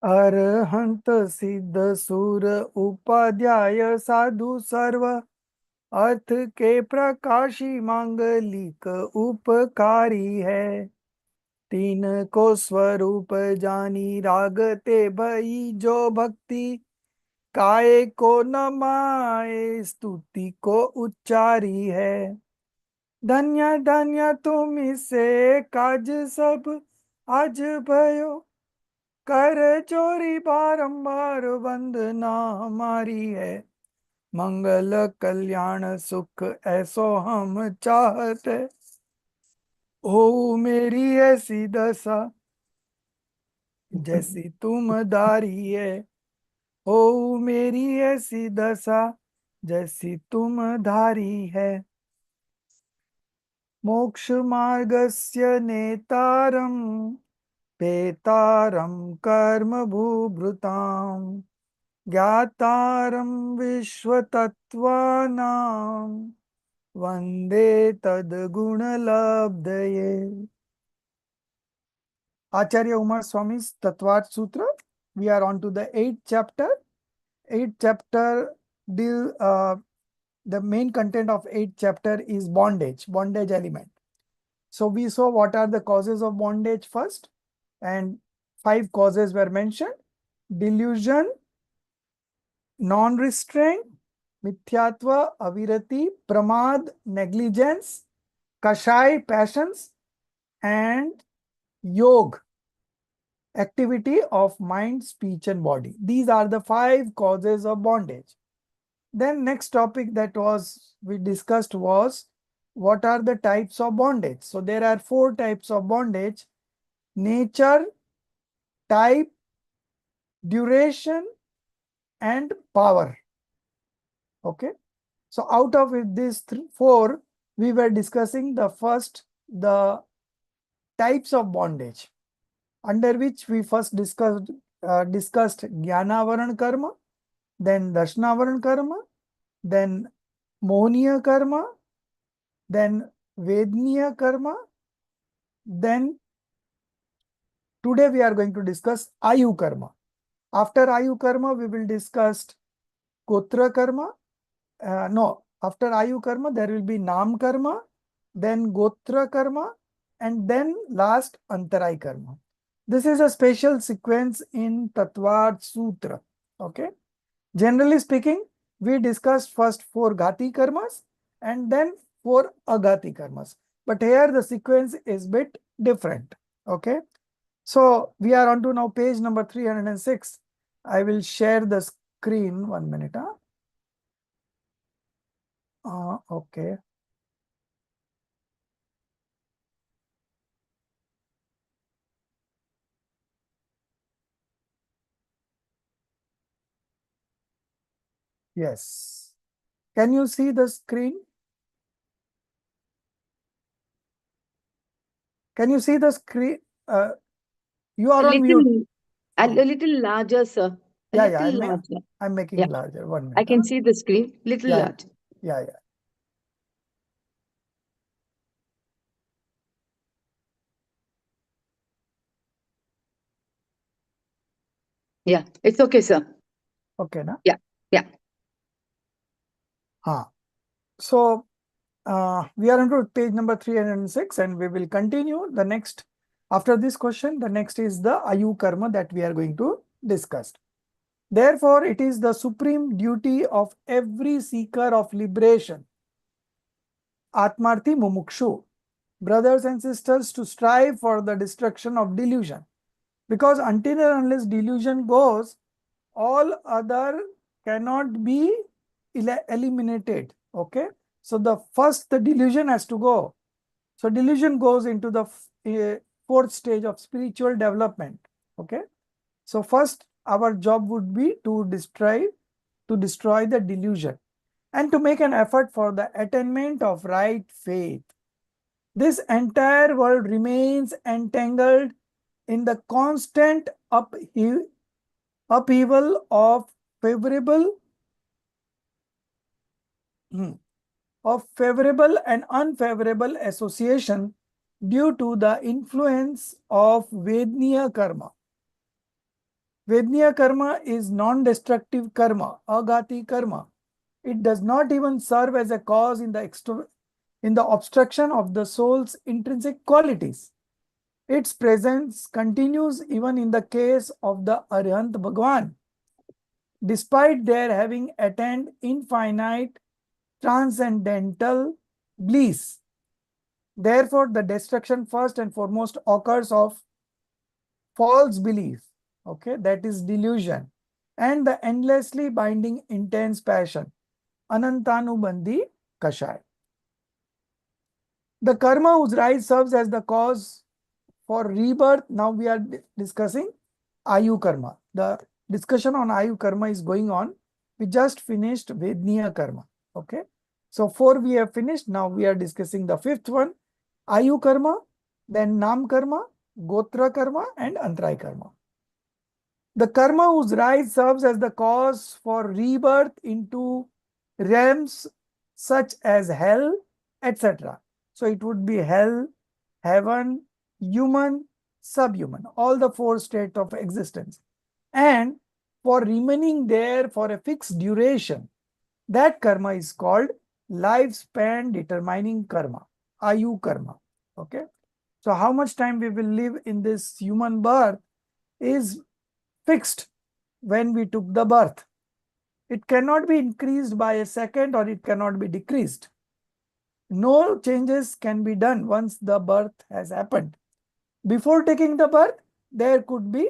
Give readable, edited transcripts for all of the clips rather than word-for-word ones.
अरहंत सिद्ध सुर उपाध्याय साधु सर्व अर्थ के प्रकाशी मांगलिक उपकारी है। तीन को स्वरूप जानी रागते भई जो भक्ति काय को नमाए स्तुति को उच्चारी है। धन्य धन्य तुम से काज सब आज भयो कर चोरी बारंबार वंदना हमारी है। मंगल कल्याण सुख ऐसो हम चाहते हो मेरी ऐसी दशा जैसी तुम धारी है। हो मेरी ऐसी दशा जैसी तुम धारी है। मोक्ष मार्गस्य नेतारम पेतारम कर्म भूभृताम ज्ञातारं विश्वतत्त्वानां वंदे तद्गुणलब्धये। Acharya Umar Swami's Tattvat Sutra. We are on to the 8th chapter. 8th chapter, the main content of 8th chapter is bondage element. So we saw what are the causes of bondage first, and 5 causes were mentioned: delusion, non-restraint, mithyatva, avirati, pramad, negligence, kashai, passions, and yog, activity of mind, speech, and body. These are the 5 causes of bondage. Then next topic that we discussed was what are the types of bondage. So there are 4 types of bondage: nature, type, duration, and power. Okay. So out of these 4, we were discussing the types of bondage, under which we first discussed Jnanavaran karma, then Darshanavaran karma, then Mohniya karma, then Vedniya karma, then today we are going to discuss Ayu karma. After Ayu karma, we will discuss Gotra karma. After Ayu karma, there will be Nam karma, then Gotra karma, and then last Antarai karma. This is a special sequence in Tattvat Sutra. Okay. Generally speaking, we discussed first 4 Ghati karmas and then 4 Aghati karmas. But here the sequence is bit different. Okay. So we are on to now page number 306. I will share the screen. 1 minute. Okay. Yes. Can you see the screen? Can you see the screen? You are on mute. A little larger, sir. Larger. I'm making larger. 1 minute. I can see the screen. Little larger. Yeah. Yeah, it's okay, sir. Okay, na? Yeah. So we are on to page number 306, and we will continue the next. After this question, the next is the Ayu karma that we are going to discuss. Therefore, it is the supreme duty of every seeker of liberation, Atmarthi Mumukshu, brothers and sisters, to strive for the destruction of delusion. Because until and unless delusion goes, all other cannot be eliminated. Okay. So the delusion has to go. So delusion goes into the 4th stage of spiritual development. Okay. So first our job would be to destroy the delusion and to make an effort for the attainment of right faith. This entire world remains entangled in the constant upheaval of favorable and unfavorable association due to the influence of Vedniya karma. Vedniya karma is non-destructive karma, agati karma. It does not even serve as a cause in the obstruction of the soul's intrinsic qualities. Its presence continues even in the case of the Arihant Bhagwan, despite their having attained infinite transcendental bliss. Therefore, the destruction first and foremost occurs of false belief, okay, that is delusion, and the endlessly binding intense passion, anantanubandhi kashai. The karma whose rise serves as the cause for rebirth. Now we are discussing Ayu karma. The discussion on Ayu karma is going on. We just finished Vedniya karma. Okay. So 4 we have finished. Now we are discussing the 5th one, Ayu karma, then Nam karma, Gotra karma, and Antray karma. The karma whose rise serves as the cause for rebirth into realms such as hell, etc. So it would be hell, heaven, human, subhuman, all the 4 states of existence. And for remaining there for a fixed duration, that karma is called lifespan determining karma, Ayu karma. Okay. So how much time we will live in this human birth is fixed when we took the birth. It cannot be increased by a second or it cannot be decreased. No changes can be done once the birth has happened. Before taking the birth, there could be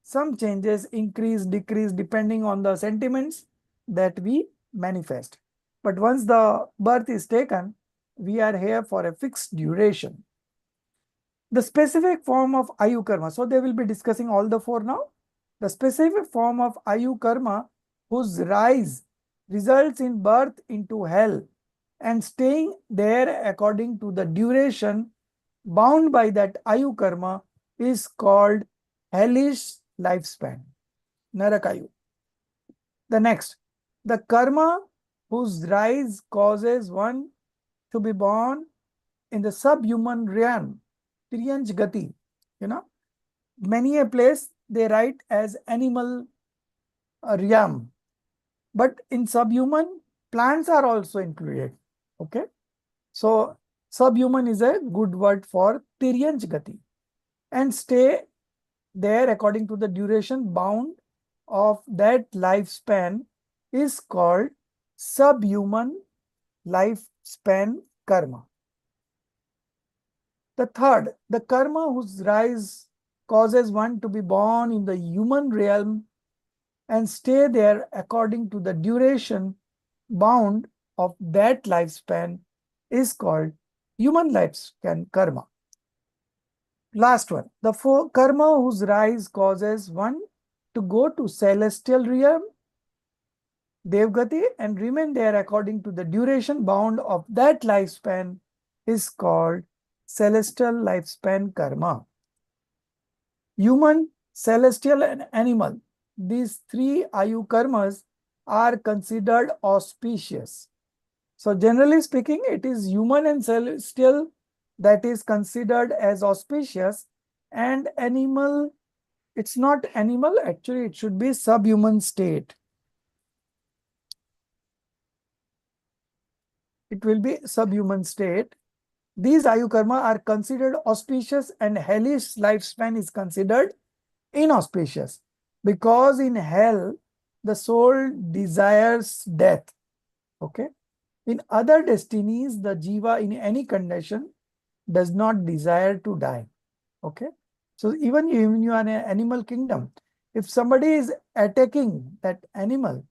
some changes, increase, decrease, depending on the sentiments that we manifest. But once the birth is taken, we are here for a fixed duration. The specific form of Ayu karma. So they will be discussing all the 4 now. The specific form of Ayu karma whose rise results in birth into hell and staying there according to the duration bound by that Ayu karma is called hellish lifespan, Narakayu. The next, the karma whose rise causes one to be born in the subhuman realm, Tiryanj Gati, many a place they write as animal realm, but in subhuman, plants are also included. Okay. So subhuman is a good word for Tiryanj Gati, and stay there according to the duration bound of that lifespan is called subhuman lifespan karma. The third, the karma whose rise causes one to be born in the human realm and stay there according to the duration bound of that lifespan is called human lifespan karma. Last one, the karma whose rise causes one to go to celestial realm, Devgati, and remain there according to the duration bound of that lifespan is called celestial lifespan karma. Human, celestial, and animal, these 3 Ayu karmas are considered auspicious. So generally speaking, it is human and celestial that is considered as auspicious, and animal, it's not animal, actually it should be subhuman state. It will be subhuman state. These Ayu karma are considered auspicious, and hellish lifespan is considered inauspicious, because in hell the soul desires death. Okay. In other destinies, the jiva in any condition does not desire to die. Okay. So even you are in an animal kingdom, if somebody is attacking that animal,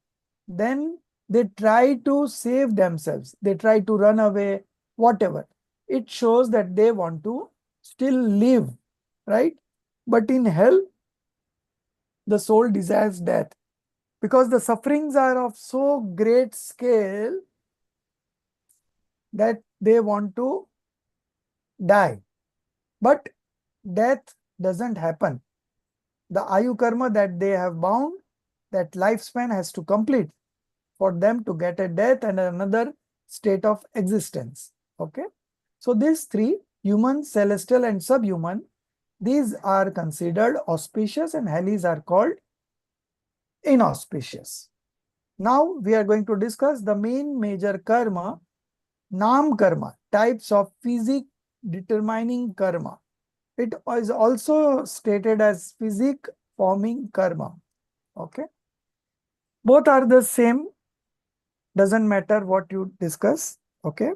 then they try to save themselves. They try to run away, whatever. It shows that they want to still live, right? But in hell, the soul desires death, because the sufferings are of so great scale that they want to die. But death doesn't happen. The Ayu karma that they have bound, that lifespan has to complete for them to get a death and another state of existence. Okay. So these 3, human, celestial, and subhuman, these are considered auspicious, and hellish are called inauspicious. Now we are going to discuss the main major karma, Nam karma, types of physic determining karma. It is also stated as physic forming karma. Okay. Both are the same. Doesn't matter what you discuss. Okay.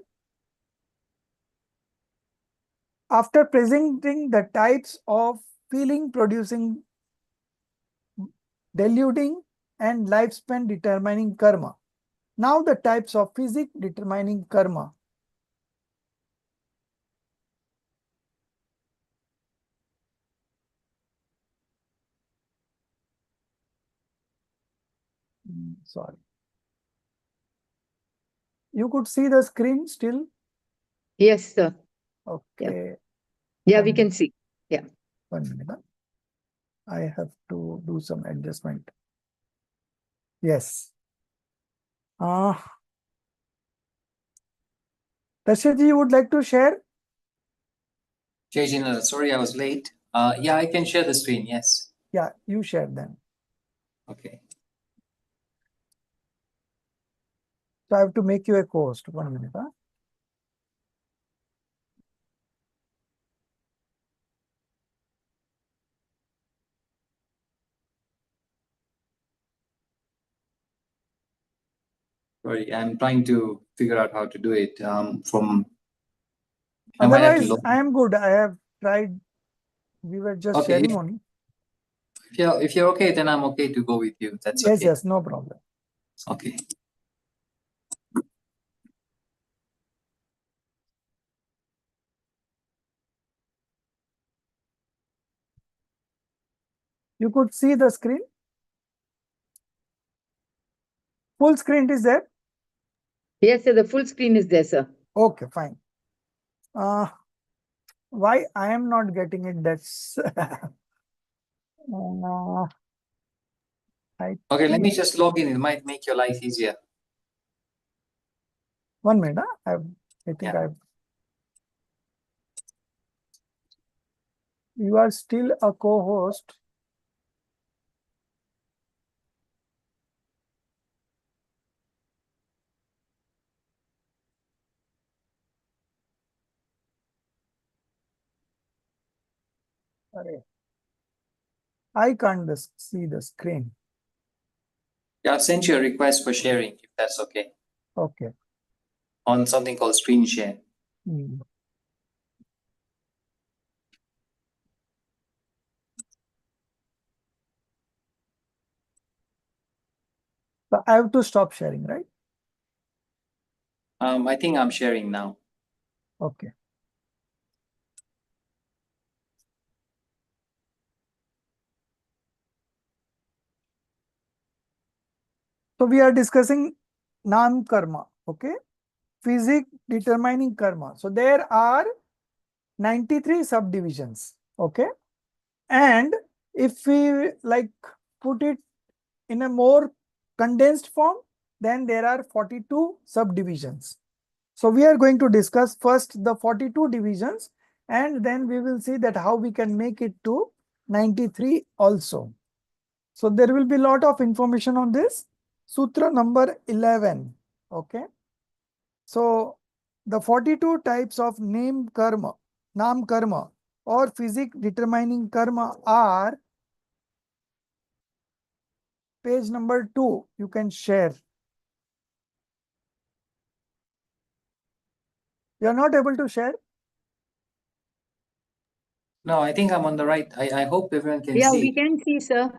After presenting the types of feeling producing, deluding, and lifespan determining karma. Now the types of physic determining karma. Sorry. You could see the screen still? Yes, sir. Okay. Yeah, we can see. Yeah. 1 minute. I have to do some adjustment. Yes. Tashaji, you would like to share? Jai sorry, I was late. Yeah, I can share the screen, yes. Yeah, you share then. Okay. So I have to make you a co-host. 1 minute. Sorry, I'm trying to figure out how to do it from... Otherwise, I am good. I have tried. We were just okay, sharing only. If you're okay, then I'm okay to go with you. That's yes, okay. Yes, no problem. Okay. You could see the screen. Full screen is there? Yes, sir. The full screen is there, sir. Okay, fine. Why I am not getting it? That's Okay, let me just log in. It might make your life easier. 1 minute. I think Yeah. You are still a co-host. I can't see the screen. Yeah, I've sent you a request for sharing, if that's okay. Okay. On something called screen share. So I have to stop sharing, right? I think I'm sharing now. Okay. So we are discussing Nam karma, okay? Physic determining karma. So there are 93 subdivisions, okay? And if we like put it in a more condensed form, then there are 42 subdivisions. So we are going to discuss first the 42 divisions, and then we will see that how we can make it to 93 also. So there will be a lot of information on this. Sutra number 11. Okay. So the 42 types of Nam karma or physic determining karma are page number 2. You can share. You are not able to share? No, I think I'm on the right. I hope everyone can see. Yeah, we can see, sir.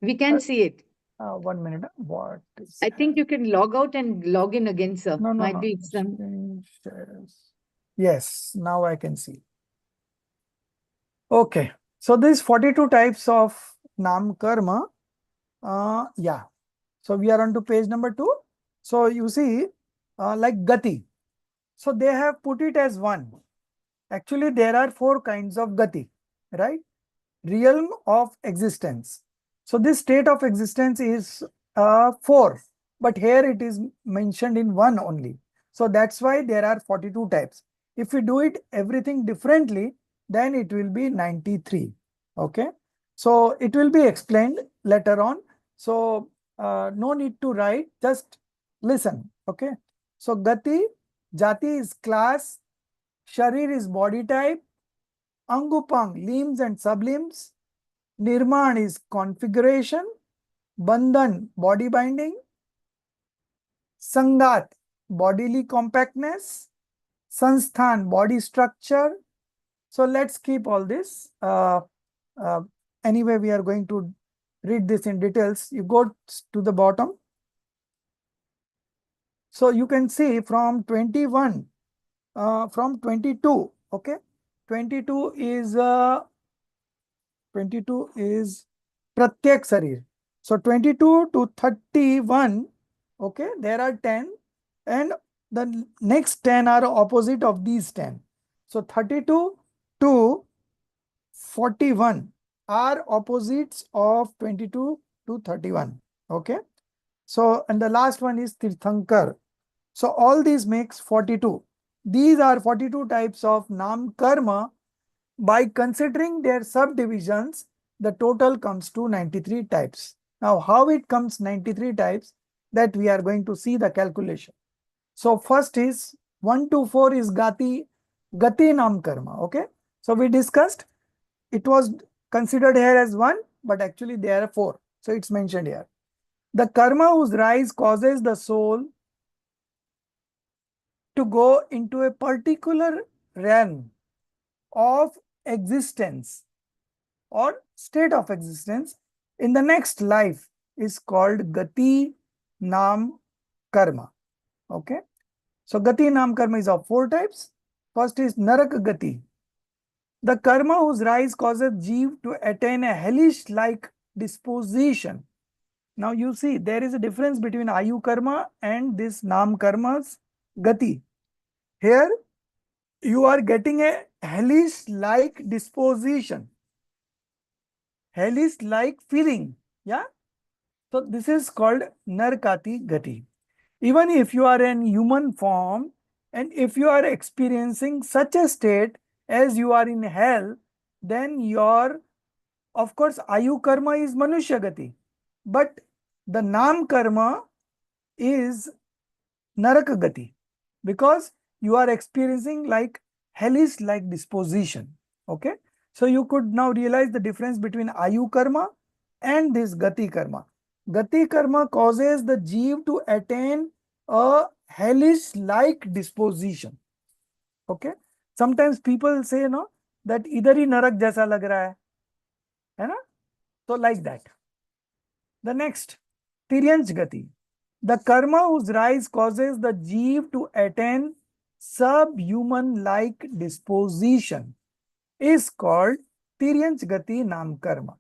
We can see it. 1 minute. What is I think you can log out and log in again, sir. No. Might be some... Yes, now I can see. Okay. So these 42 types of Nam karma. Yeah. So we are on to page number 2. So you see, like Gati. So they have put it as 1. Actually, there are 4 kinds of Gati, right? Realm of existence. So this state of existence is 4, but here it is mentioned in 1 only. So that's why there are 42 types. If we do it everything differently, then it will be 93. Okay. So it will be explained later on. So no need to write, just listen. Okay. So Gati, Jati is class, Sharir is body type, Angupang limbs and sublimbs, Nirman is configuration, Bandhan body binding, Sangat bodily compactness, Sansthan body structure. So let's keep all this. Anyway, we are going to read this in details. You go to the bottom. So you can see from 21, from 22, okay. 22 is Pratyak Sarir. So 22 to 31, okay, there are 10 and the next 10 are opposite of these 10. So 32 to 41 are opposites of 22 to 31, okay. So, and the last one is Tirthankar. So all these makes 42. These are 42 types of Nam Karma. By considering their subdivisions, the total comes to 93 types. Now, how it comes 93 types, that we are going to see the calculation. So first is 1 to 4 is Gati Nam Karma. Okay. So we discussed it was considered here as 1, but actually there are 4. So it's mentioned here. The karma whose rise causes the soul to go into a particular realm of existence or state of existence in the next life is called Gati Nam Karma. Okay. So Gati Nam Karma is of 4 types. First is Narak Gati. The karma whose rise causes Jeev to attain a hellish-like disposition. Now you see there is a difference between Ayu Karma and this Nam Karma's Gati. Here you are getting a hellish-like disposition, hellish-like feeling. Yeah. So this is called Narkati Gati. Even if you are in human form and if you are experiencing such a state as you are in hell, then your, of course, Ayu Karma is Manushya Gati. But the Nam Karma is Naraka Gati because you are experiencing like hellish like disposition. Okay. So you could now realize the difference between Ayu Karma and this Gati Karma. Gati Karma causes the Jeev to attain a hellish like disposition. Okay. Sometimes people say no that idhar hi narak jaisa lag raha hai na? So like that. The next, Tiryansh Gati. The karma whose rise causes the Jeev to attain subhuman-like disposition is called Tiryansh Gati Nam Karma.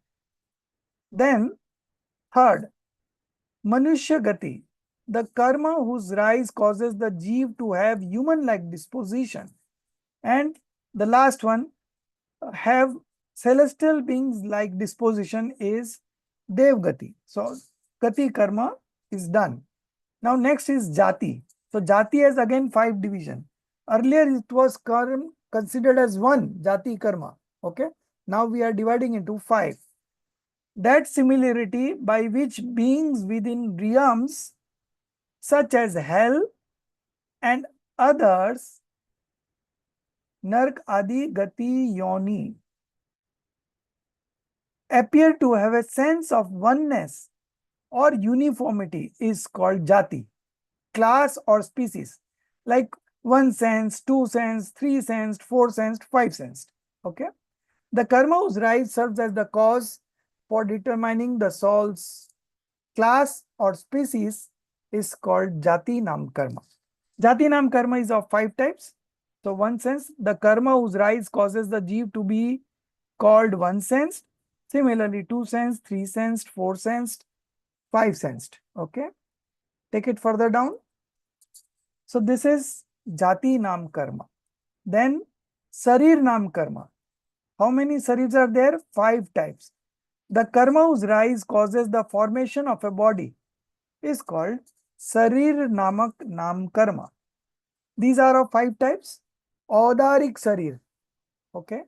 Then, third, Manushya Gati. The karma whose rise causes the Jeev to have human-like disposition. And the last one, have celestial beings like disposition is Dev Gati. So, Gati karma is done. Now next is Jati. So Jati has again 5 division. Earlier it was considered as 1 Jati karma. Okay. Now we are dividing into 5. That similarity by which beings within realms such as hell and others, Nark Adi Gati Yoni, appear to have a sense of oneness or uniformity is called Jati, class or species, like 1 sensed, 2 sensed, 3 sensed, 4 sensed, 5 sensed. Okay. The karma whose rise serves as the cause for determining the soul's class or species is called Jati Nam Karma. Jati Nam Karma is of 5 types. So 1 sense, the karma whose rise causes the Jeev to be called 1 sensed. Similarly, 2 sensed, 3 sensed, 4 sensed, 5 sensed. Okay. Take it further down. So this is Jati Nam Karma. Then Sarir Nam Karma. How many Sarirs are there? 5 types. The karma whose rise causes the formation of a body is called Sarir Namak Nam Karma. These are of 5 types. Audarik Sarir. Okay.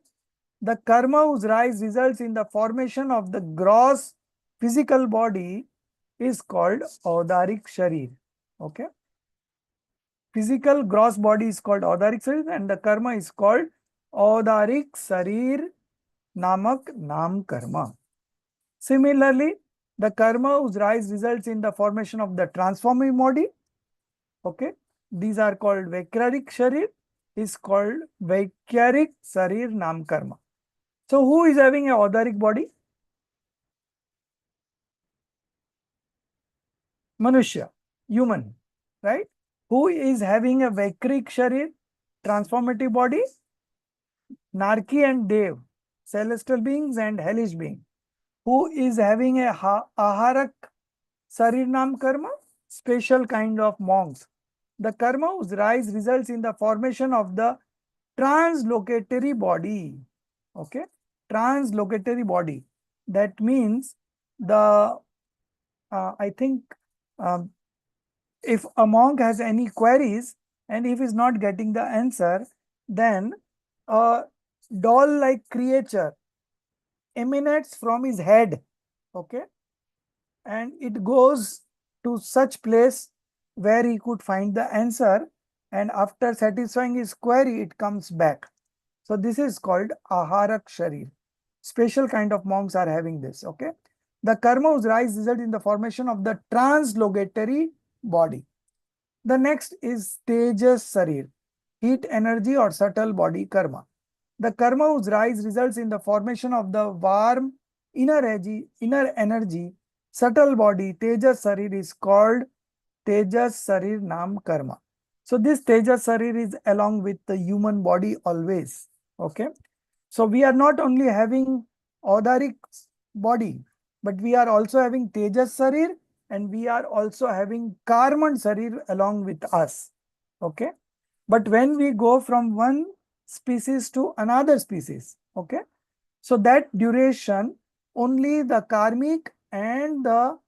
The karma whose rise results in the formation of the gross physical body is called Audaric Sharir. Okay. Physical gross body is called Audaric Sharir and the karma is called Audaric Sharir Namak Nam Karma. Similarly, the karma whose rise results in the formation of the transforming body. Okay. These are called Vaikaric Sharir is called Vaikaric Sharir Nam Karma. So who is having a Audaric body? Manushya, human, right? Who is having a Vaikaric Sharir, transformative body? Narki and Dev, celestial beings and hellish beings. Who is having a Aharak Sharir Nam Karma? Special kind of monks. The karma whose rise results in the formation of the translocatory body. Okay, translocatory body. That means the I think if a monk has any queries and if he's not getting the answer, then a doll-like creature emanates from his head. Okay, and it goes to such place where he could find the answer, and after satisfying his query, it comes back. So this is called Aharak Sharir. Special kind of monks are having this. Okay. The karma whose rise result in the formation of the translocatory body. The next is Tejas Sharir, heat energy or subtle body karma. The karma whose rise results in the formation of the warm inner energy, subtle body, Tejas Sharir is called Tejas Sharir Nam Karma. So this Tejas Sharir is along with the human body always. Okay. So we are not only having Audaric body, but we are also having Tejas Sharir and we are also having Karman Sharir along with us. Okay. But when we go from one species to another species, okay, so that duration only the karmic and the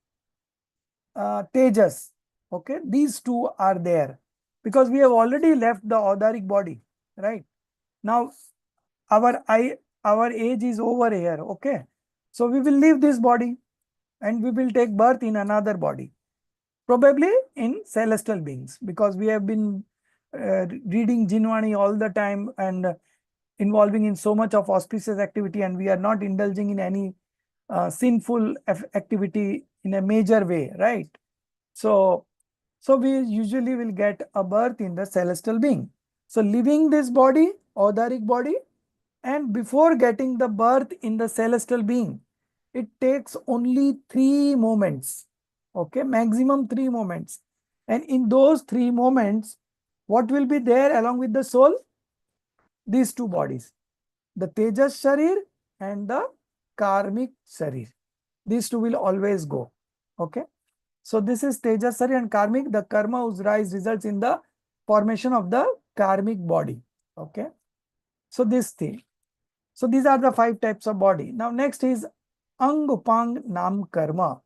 Tejas, okay, these two are there because we have already left the Audaric body, right? Now our age is over here, okay, so we will leave this body and we will take birth in another body, probably in celestial beings, because we have been reading Jinwani all the time and involving in so much of auspicious activity, and we are not indulging in any sinful activity in a major way, right? So we usually will get a birth in the celestial being. So leaving this body, Audaric body, and before getting the birth in the celestial being, it takes only 3 moments. Okay, maximum 3 moments. And in those 3 moments, what will be there along with the soul? These two bodies, the Tejas Sharir and the Karmic Sharir. These two will always go. Okay. So this is Tejas Sharir and Karmic. The karma whose rise results in the formation of the karmic body. Okay. So this thing. So these are the 5 types of body. Now next is Ang Upang Nam Karma.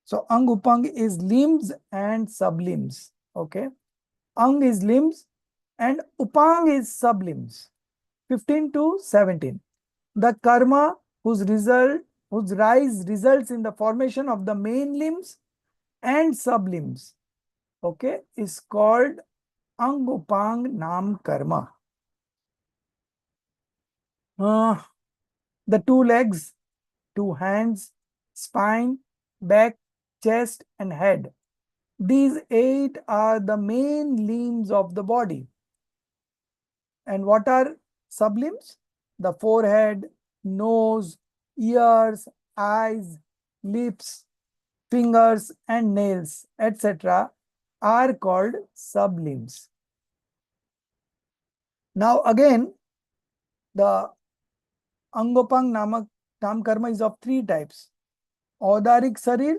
So Ang Upang is limbs and sublimbs. Okay. Ang is limbs and Upang is sublimbs. 15 to 17. The karma whose rise results in the formation of the main limbs and sublimbs, okay, is called Ang Upang Nam Karma. The 2 legs, 2 hands, spine, back, chest, and head. These 8 are the main limbs of the body. And what are sublimbs? The forehead, nose, ears, eyes, lips, fingers, and nails, etc. are called sublimbs. Now again, the Angopang Nam Karma is of 3 types. Audaric Sharir,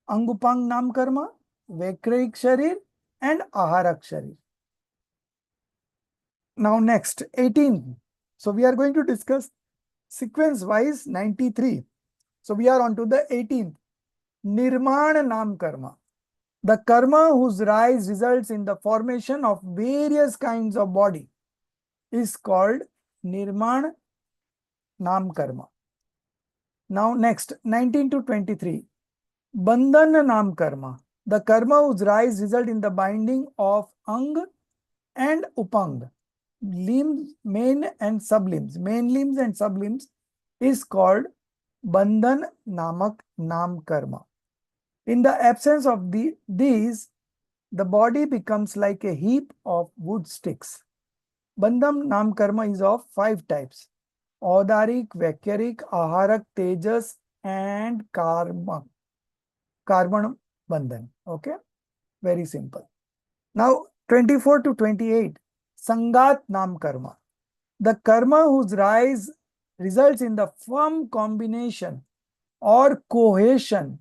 Angupang Nam Karma, Vaikaric Sharir, and Aharak Sharir. Now next, 18. So we are going to discuss sequence wise 93. So we are on to the 18th. Nirman Nam Karma. The karma whose rise results in the formation of various kinds of body is called Nirman Nam Karma. Now next, 19 to 23. Bandhan Nam Karma. The karma whose rise result in the binding of Ang and Upang, limbs, main and sublimbs, main limbs and sublimbs, is called Bandhan Namak Nam Karma. In the absence of these, the body becomes like a heap of wood sticks. Bandham Nam Karma is of 5 types: Audarik, Vaikyarik, Aharak, Tejas, and Karma. Karman Bandhan. Okay, very simple. Now, 24 to 28, Sangat Nam Karma. The karma whose rise results in the firm combination or cohesion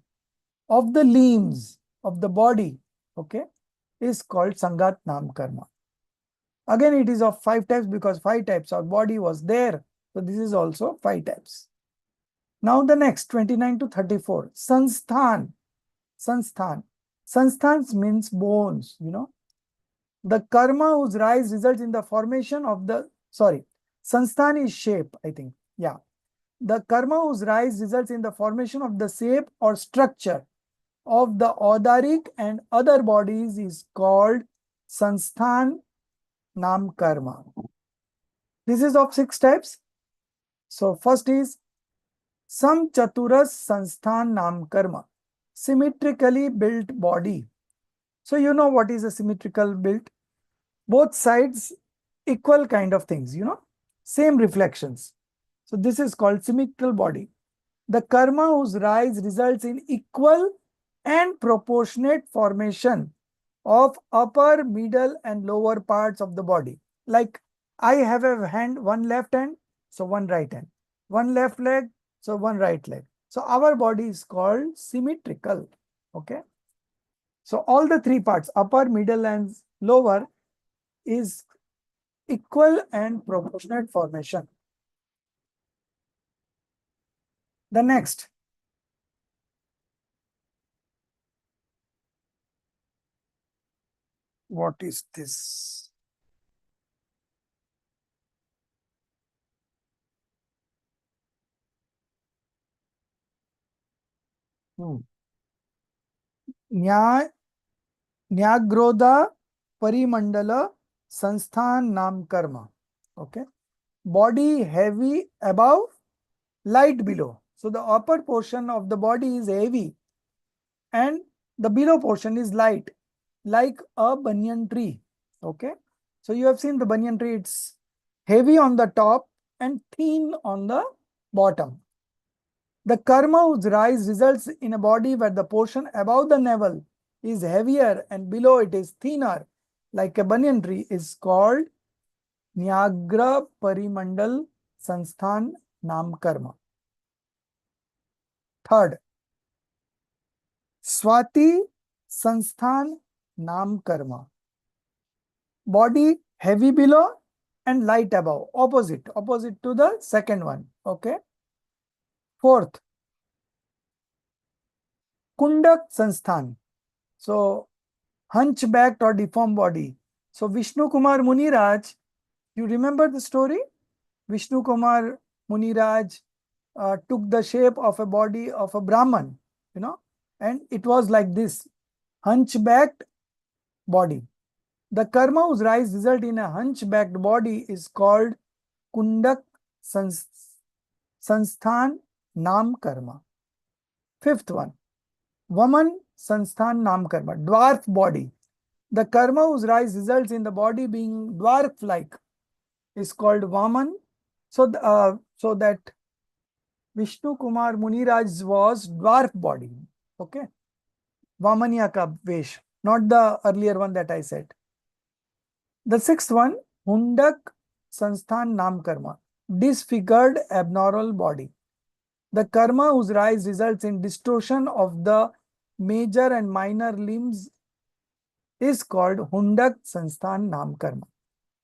of the limbs of the body, okay, is called Sangat Nam Karma. Again, it is of 5 types because 5 types of body was there. So this is also 5 types. Now the next, 29 to 34, Sansthan. Sansthan. Sansthan means bones, you know. The karma whose rise results in the formation of the, Sansthan is shape, I think. Yeah. The karma whose rise results in the formation of the shape or structure of the Audarik and other bodies is called Sansthan Nam Karma. This is of 6 types. So first is Samchaturas Sansthan Nam Karma. Symmetrically built body. So you know what is a symmetrical built? Both sides equal kind of things, you know, same reflections. So this is called symmetrical body. The karma whose rise results in equal and proportionate formation of upper, middle, and lower parts of the body. Like I have a hand, one left hand, so one right hand, one left leg, so one right leg. So our body is called symmetrical. Okay. So all the 3 parts, upper, middle, and lower, is equal and proportionate formation. The next, what is this? Nyagrodha Parimandala Sansthan Nam Karma. Okay. Body heavy above, light below. So the upper portion of the body is heavy and the below portion is light, like a banyan tree. Okay. So you have seen the banyan tree, it's heavy on the top and thin on the bottom. The karma whose rise results in a body where the portion above the navel is heavier and below it is thinner, like a banyan tree, is called Nyagra Parimandal Sansthan Nam Karma. Third, Swati Sansthan Nam Karma. Body heavy below and light above, opposite to the second one. Okay. Fourth, Kundak Sansthan. So hunchbacked or deformed body. So Vishnu Kumar Muniraj, you remember the story? Vishnu Kumar Muniraj took the shape of a body of a Brahman, you know, and it was like this, hunchbacked body. The karma whose rise result in a hunchbacked body is called Kundak Sansthan Nam Karma. Fifth one, Vaman Sansthan Nam Karma, dwarf body. The karma whose rise results in the body being dwarf-like is called Vaman. So that Vishnu Kumar Muniraj was dwarf body. Okay. Vamanya ka vesh, not the earlier one that I said. The sixth one, Hundak Sansthan Nam Karma, disfigured abnormal body. The karma whose rise results in distortion of the major and minor limbs is called Hundak Sansthan Nam Karma.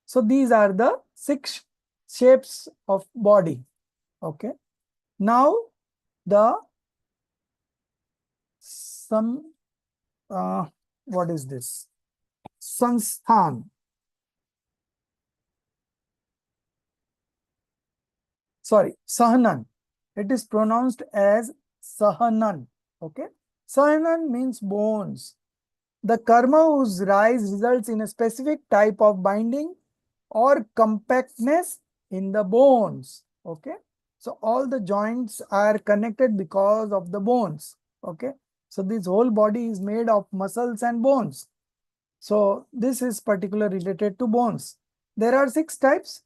So these are the 6 shapes of body. Okay. Now what is this? Sansthan. Sorry, Sahanan. It is pronounced as Sahanan. Okay. Sahanan means bones. The karma whose rise results in a specific type of binding or compactness in the bones. Okay. So all the joints are connected because of the bones. Okay. So this whole body is made of muscles and bones. So this is particularly related to bones. There are 6 types.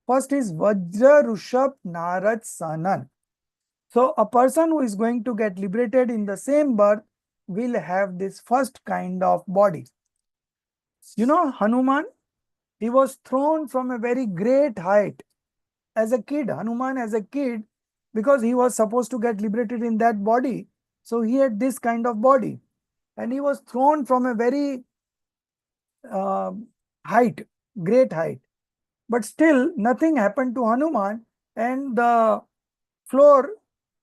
First is Vajra, Rushabh, Narad, Sanan. So a person who is going to get liberated in the same birth will have this first kind of body. You know, Hanuman, he was thrown from a very great height as a kid. Hanuman as a kid, because he was supposed to get liberated in that body. So he had this kind of body. And he was thrown from a very uh, height, great height. But still, nothing happened to Hanuman, and the floor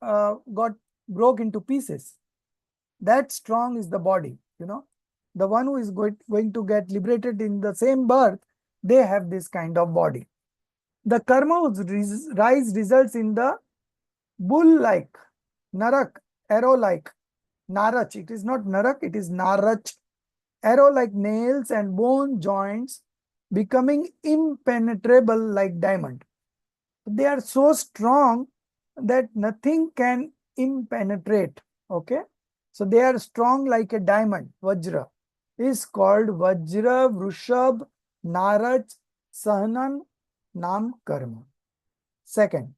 got broke into pieces. That strong is the body, you know. The one who is going to get liberated in the same birth, they have this kind of body. The karma whose rise results in the bull-like, narak, arrow-like, narach. It is not narak, it is narach. Arrow-like nails and bone joints becoming impenetrable like diamond. They are so strong that nothing can impenetrate. Okay. So they are strong like a diamond. Vajra is called Vajra, Vrushabh, Narach, Sahanan, Nam, Karma. Second,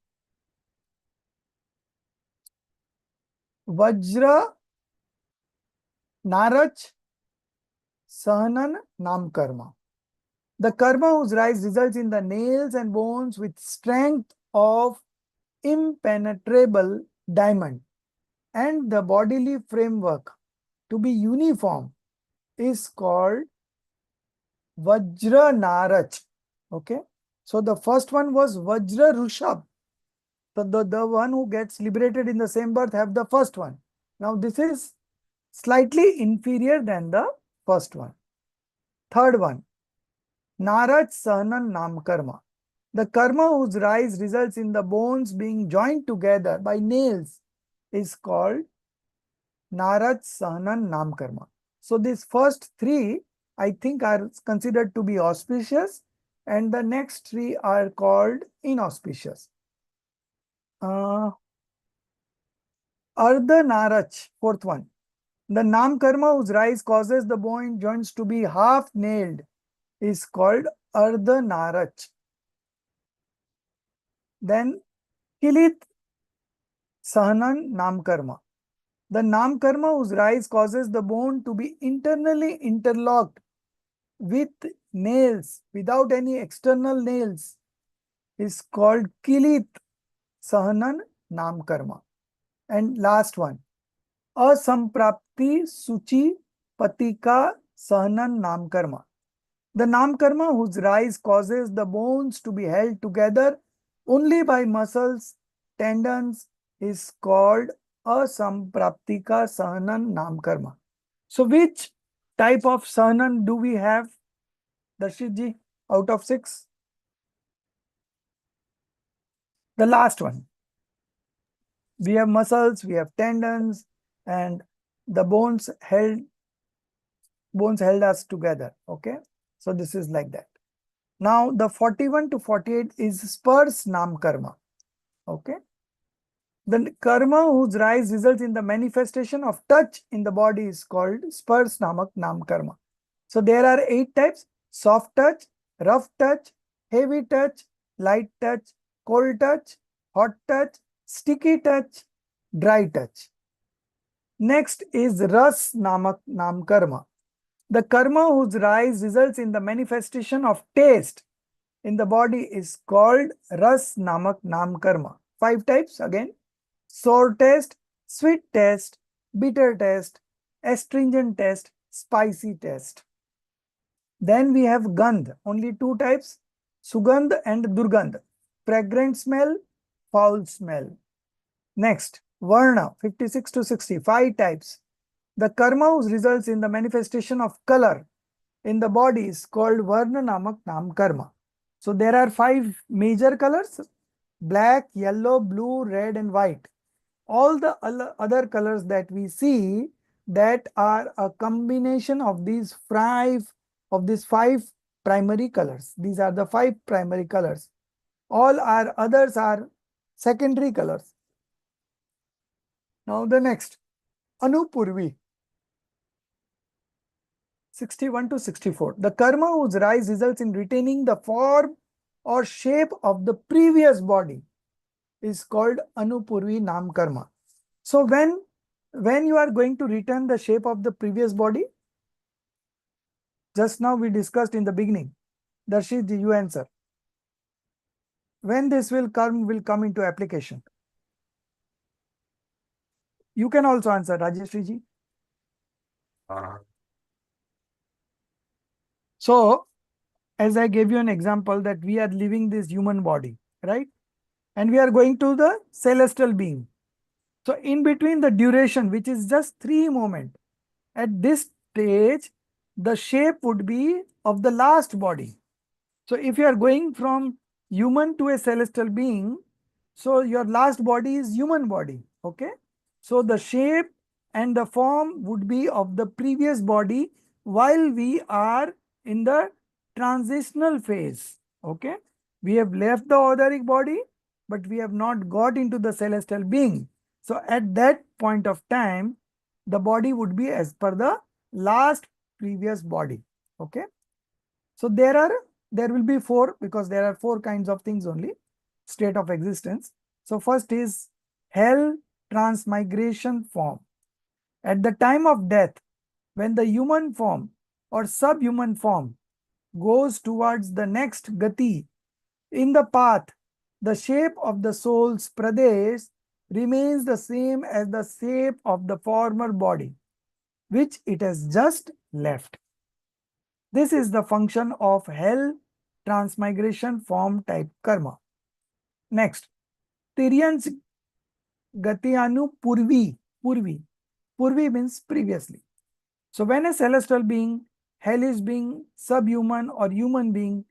Vajra, Narach, Sahanan, Nam, Karma. The karma whose rise results in the nails and bones with strength of impenetrable diamond and the bodily framework to be uniform is called Vajra Narach. Okay. So the first one was Vajra Rushabh. So the one who gets liberated in the same birth have the first one. Now this is slightly inferior than the first one. Third one, Narach Sahanan Nam Karma. The karma whose rise results in the bones being joined together by nails is called Narach Sahanan Nam Karma. So these first 3, I think, are considered to be auspicious, and the next 3 are called inauspicious. Ardha Narach, fourth one. The Nam Karma whose rise causes the bone joints to be half nailed is called Ardha Narach. Then Kilit Sahanan Nam Karma. The Nam Karma whose rise causes the bone to be internally interlocked with nails, without any external nails, is called Kilit Sahanan Nam Karma. And last one, Asamprapti Suchi Patika Sahanan Nam Karma. The Nam Karma whose rise causes the bones to be held together only by muscles, tendons, is called Asampraptika Sahanan Nam Karma. So which type of Sahanan do we have, Darshit ji, out of 6? The last one. We have muscles, we have tendons, and the bones held us together. Okay. So this is like that. Now the 41 to 48 is Spars Nam Karma. Okay. The karma whose rise results in the manifestation of touch in the body is called Spars Namak Nam Karma. So there are 8 types: soft touch, rough touch, heavy touch, light touch, cold touch, hot touch, sticky touch, dry touch. Next is Ras Namak Nam Karma. The karma whose rise results in the manifestation of taste in the body is called Ras Namak Nam Karma. 5 types again: sour taste, sweet taste, bitter taste, astringent taste, spicy taste. Then we have Gandh, only 2 types: Sugandh and Durgandh, fragrant smell, foul smell. Next, Varna, 56 to 65 types. The karma whose results in the manifestation of color in the body is called Varna Namak Nam Karma. So there are 5 major colors: black, yellow, blue, red, and white. All the other colors that we see, that are a combination of these five primary colors. These are the 5 primary colors. All our others are secondary colors. Now the next, Anupurvi, 61 to 64. The karma whose rise results in retaining the form or shape of the previous body is called Anupurvi Nam Karma. So when you are going to return the shape of the previous body, just now we discussed in the beginning. Darshit, you answer. When this will come into application? You can also answer, Rajeshri ji. So, as I gave you an example that we are living this human body, right? And we are going to the celestial being. So, in between the duration, which is just 3 moments, at this stage, the shape would be of the last body. So, if you are going from human to a celestial being, so your last body is human body, okay? So, the shape and the form would be of the previous body while we are in the transitional phase, okay? We have left the ordinary body, but we have not got into the celestial being. So, at that point of time, the body would be as per the last previous body, okay? So, there will be 4, because there are 4 kinds of things only, state of existence. So, first is hell transmigration form. At the time of death, when the human form or subhuman form goes towards the next gati in the path, the shape of the soul's pradesh remains the same as the shape of the former body, which it has just left. This is the function of hell transmigration form type karma. Next, Tiryans Gatyanu Purvi. Purvi means previously. So when a celestial being, hellish being, subhuman or human being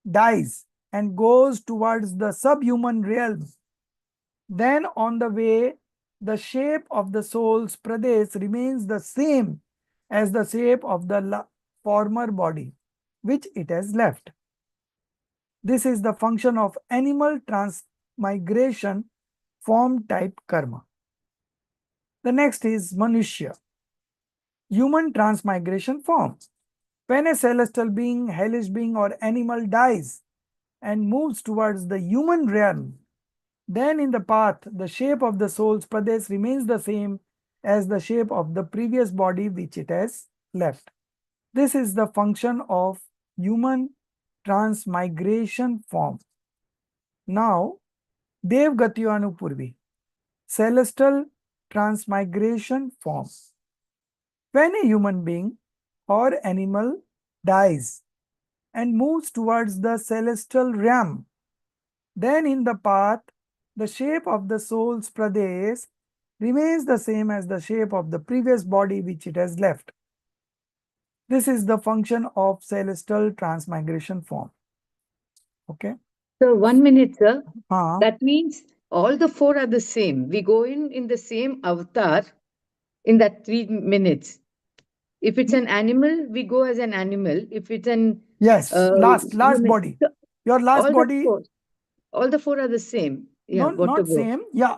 dies and goes towards the subhuman realm, then on the way, the shape of the soul's pradesh remains the same as the shape of the former body, which it has left. This is the function of animal transmigration form type karma. The next is Manushya, human transmigration form. When a celestial being, hellish being or animal dies and moves towards the human realm, then in the path, the shape of the soul's pradesh remains the same as the shape of the previous body which it has left. This is the function of human transmigration form. Now, Dev Gatyanu Purvi, celestial transmigration form. When a human being or animal dies and moves towards the celestial realm, then in the path, the shape of the soul's pradesh remains the same as the shape of the previous body which it has left. This is the function of celestial transmigration form. Okay. So 1 minute, sir. Uh, That means all the 4 are the same. We go in the same avatar in that 3 minutes. If it's an animal, we go as an animal. If it's an yes, last human, body. so Your last body. All the 4 are the same. Yeah, No, not same. Yeah.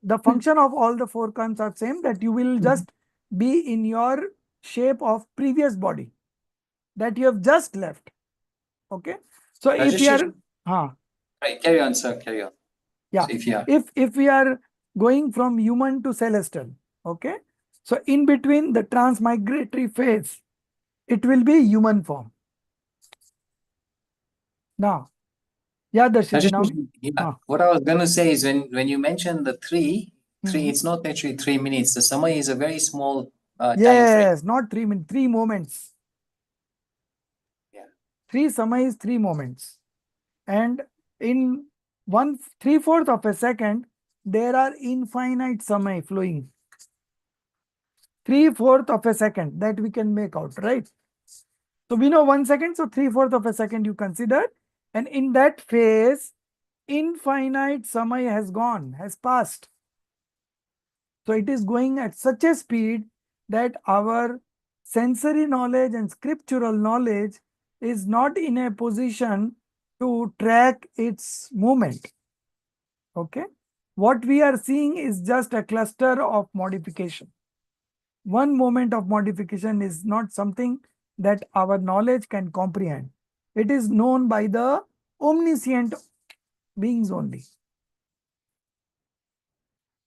The function of all the 4 karms are same, that you will just be in your shape of previous body that you have just left. Okay. So if you are Right, carry on, sir. Carry on. yeah, So if we are going from human to celestial, okay. So in between the transmigratory phase, it will be human form. Now, yeah, Darshit, now. What I was gonna say is when you mentioned the three, it's not actually 3 minutes. The summer is a very small time frame. Yes, not 3 minutes, 3 moments. Yeah. 3 samay is 3 moments. And in 1/3 of a second, there are infinite samay flowing. 3/4 of a second that we can make out, right? So we know 1 second, so 3/4 of a second you consider. And in that phase, infinite samay has gone, has passed. So it is going at such a speed that our sensory knowledge and scriptural knowledge is not in a position to track its movement. Okay. What we are seeing is just a cluster of modification. One moment of modification is not something that our knowledge can comprehend. It is known by the omniscient beings only.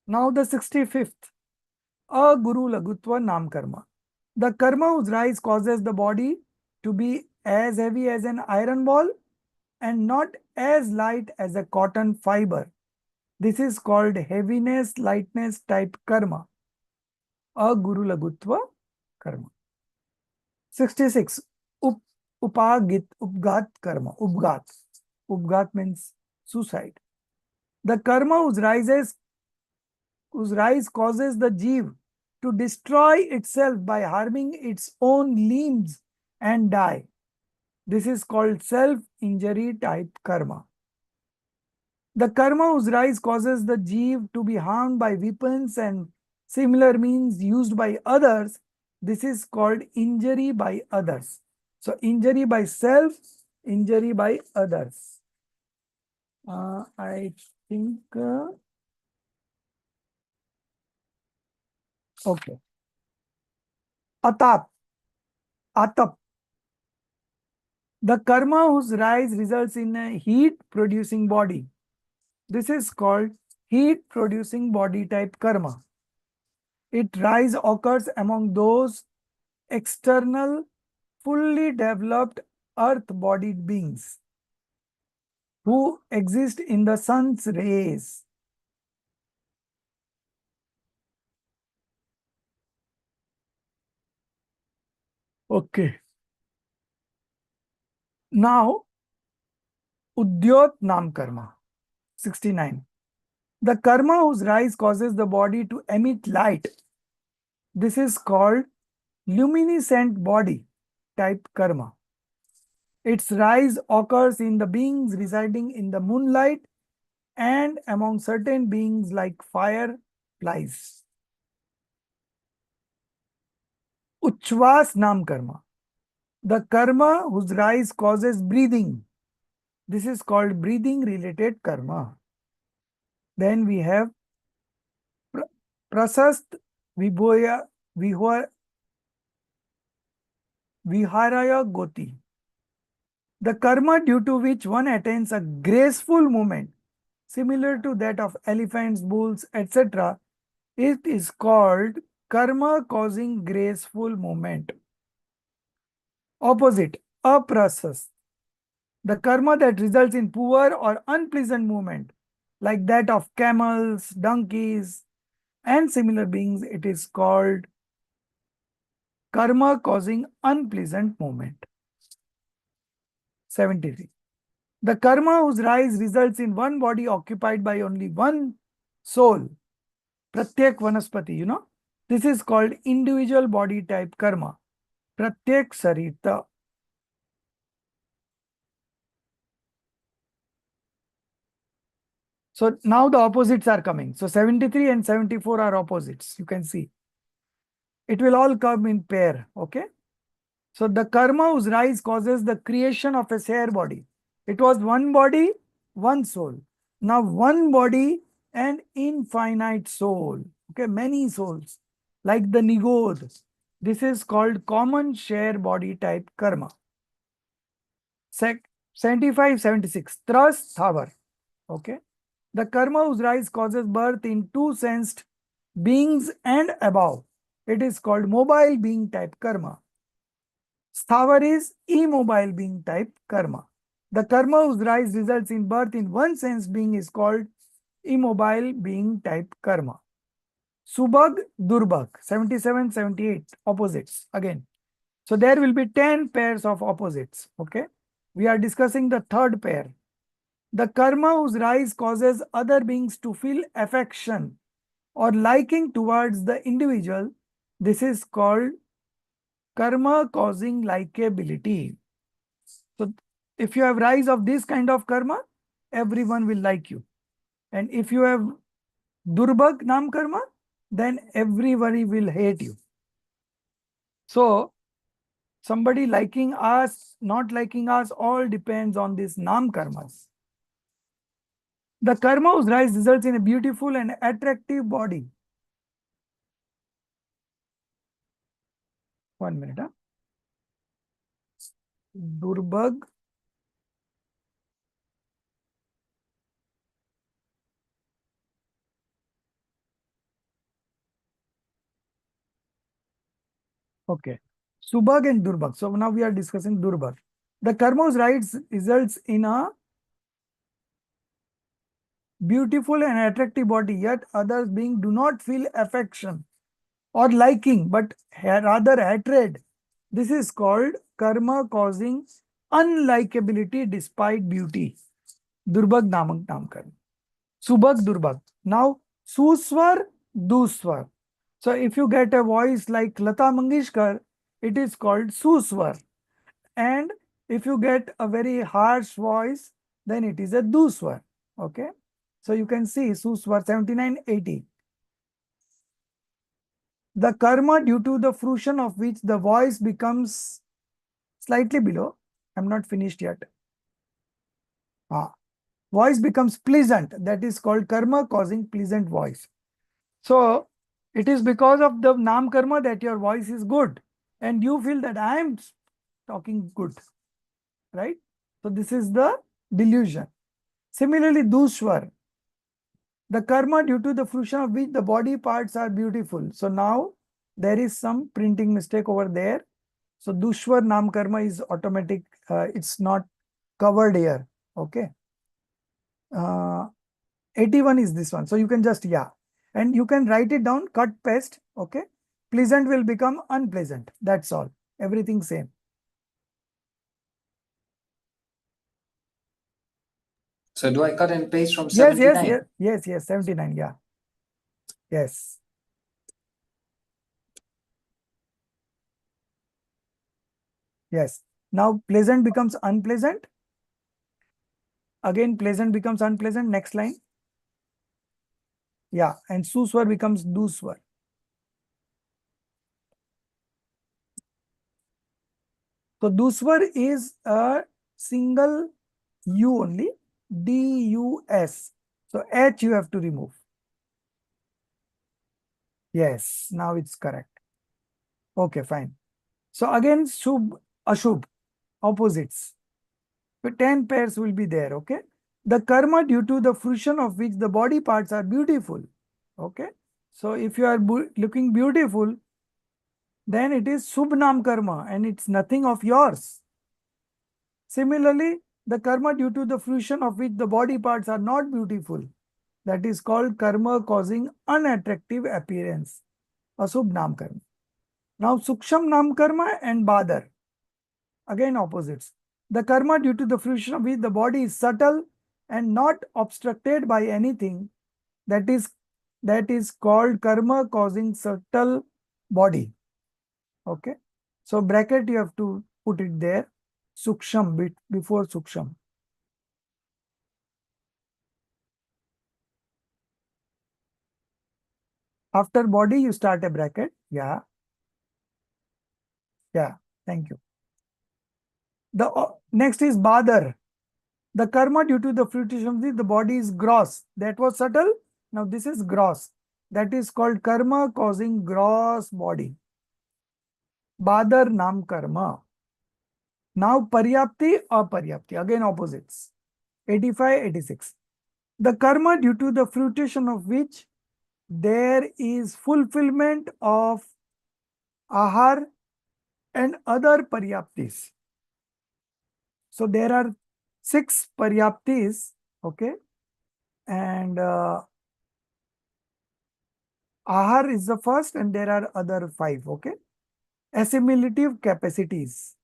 Now the 65th, Guru Lagutva Nam Karma. The karma whose rise causes the body to be as heavy as an iron ball and not as light as a cotton fiber. This is called heaviness, lightness type karma. Guru Lagutva karma. 66. Upgat karma. Upgat means suicide. The karma whose rise causes the jeev to destroy itself by harming its own limbs and die. This is called self-injury type karma. The karma whose rise causes the jeev to be harmed by weapons and similar means used by others. This is called injury by others. So injury by self, injury by others. I think, okay. Atap. The karma whose rise results in a heat-producing body. This is called heat-producing body type karma. Its rise occurs among those external, fully developed earth-bodied beings who exist in the sun's rays. Okay. Now, Udyot Nam Karma, 69. The karma whose rise causes the body to emit light. This is called luminescent body type karma. Its rise occurs in the beings residing in the moonlight and among certain beings like fireflies. Uchvas Nam Karma. The karma whose rise causes breathing. This is called breathing related karma. Then we have Prasast Viharaya Goti. The karma due to which one attains a graceful movement similar to that of elephants, bulls, etc. It is called karma causing graceful movement. Opposite, aprasas. The karma that results in poor or unpleasant movement, like that of camels, donkeys, and similar beings, it is called karma causing unpleasant movement. 73. The karma whose rise results in one body occupied by only one soul, pratyek vanaspati, this is called individual body type karma, pratyek sarita. So now the opposites are coming. So 73 and 74 are opposites. You can see. It will all come in pair. Okay. So the karma whose rise causes the creation of a hair body. It was one body, one soul. Now one body and infinite soul. Okay. Many souls. Like the Nigod. This is called common share body type karma. 75, 76. Tras Thavar. Okay. The karma whose rise causes birth in two sensed beings and above. It is called mobile being type karma. Sthavar is immobile being type karma. The karma whose rise results in birth in one sensed being is called immobile being type karma. Subhag, Durbhag, 77, 78, opposites again. So there will be 10 pairs of opposites. Okay. We are discussing the third pair. The karma whose rise causes other beings to feel affection or liking towards the individual. This is called karma causing likability. So if you have rise of this kind of karma, everyone will like you. And if you have Durbhag Nam karma, then everybody will hate you. So somebody liking us, not liking us, all depends on these nam karmas. The karma whose rise results in a beautiful and attractive body. 1 minute. Durbag. Okay. Subhag and Durbag. So now we are discussing Durbag. The karma whose rise results in a beautiful and attractive body, yet others being do not feel affection or liking, but rather hatred. This is called karma causing unlikability despite beauty. Durbag namak naam karma. Subhag Durbag. Now Suswar, Duswar. So if you get a voice like Lata Mangeshkar, it is called Suswar. And if you get a very harsh voice, then it is a Duswar. Okay. So you can see Suswar 7980. The karma due to the fruition of which the voice becomes slightly below. I'm not finished yet. Voice becomes pleasant. That is called karma causing pleasant voice. So it is because of the nam karma that your voice is good and you feel that I am talking good, right? So this is the delusion. Similarly, Dushwar, the karma due to the fruition of which the body parts are beautiful. So now there is some printing mistake over there. So Dushwar nam karma is automatic. It's not covered here. Okay. 81 is this one. So you can just, yeah. And you can write it down, cut, paste. Okay. Pleasant will become unpleasant. That's all. Everything same. So do I cut and paste from Yes, 79? yes, 79. Yeah. Yes. Yes. Now pleasant becomes unpleasant. Again, pleasant becomes unpleasant. Next line. Yeah. And suswar becomes duswar. So duswar is a single U only. D-U-S. So H you have to remove. Yes. Now it's correct. Okay, fine. So again, Shubh, Ashubh, opposites. So 10 pairs will be there, okay? The karma due to the fruition of which the body parts are beautiful, okay? So if you are looking beautiful, then it is Subhnam karma and it's nothing of yours. Similarly, the karma due to the fruition of which the body parts are not beautiful, that is called karma causing unattractive appearance, Asubhnam karma. Now, Suksham nam karma and Badar. Again opposites. The karma due to the fruition of which the body is subtle and not obstructed by anything, that is called karma causing subtle body. Okay. So bracket you have to put it there. Suksham before Suksham. After body you start a bracket. Yeah. Yeah. Thank you. The next is Badar. The karma due to the fruition of the body is gross. That was subtle. Now this is gross. That is called karma causing gross body. Badar nam karma. Now paryapti, aparyapti. Again opposites. 85, 86. The karma due to the fruition of which there is fulfillment of ahar and other paryaptis. So there are 6 paryaptis, okay, and ahar is the first and there are other 5, okay. Assimilative capacities.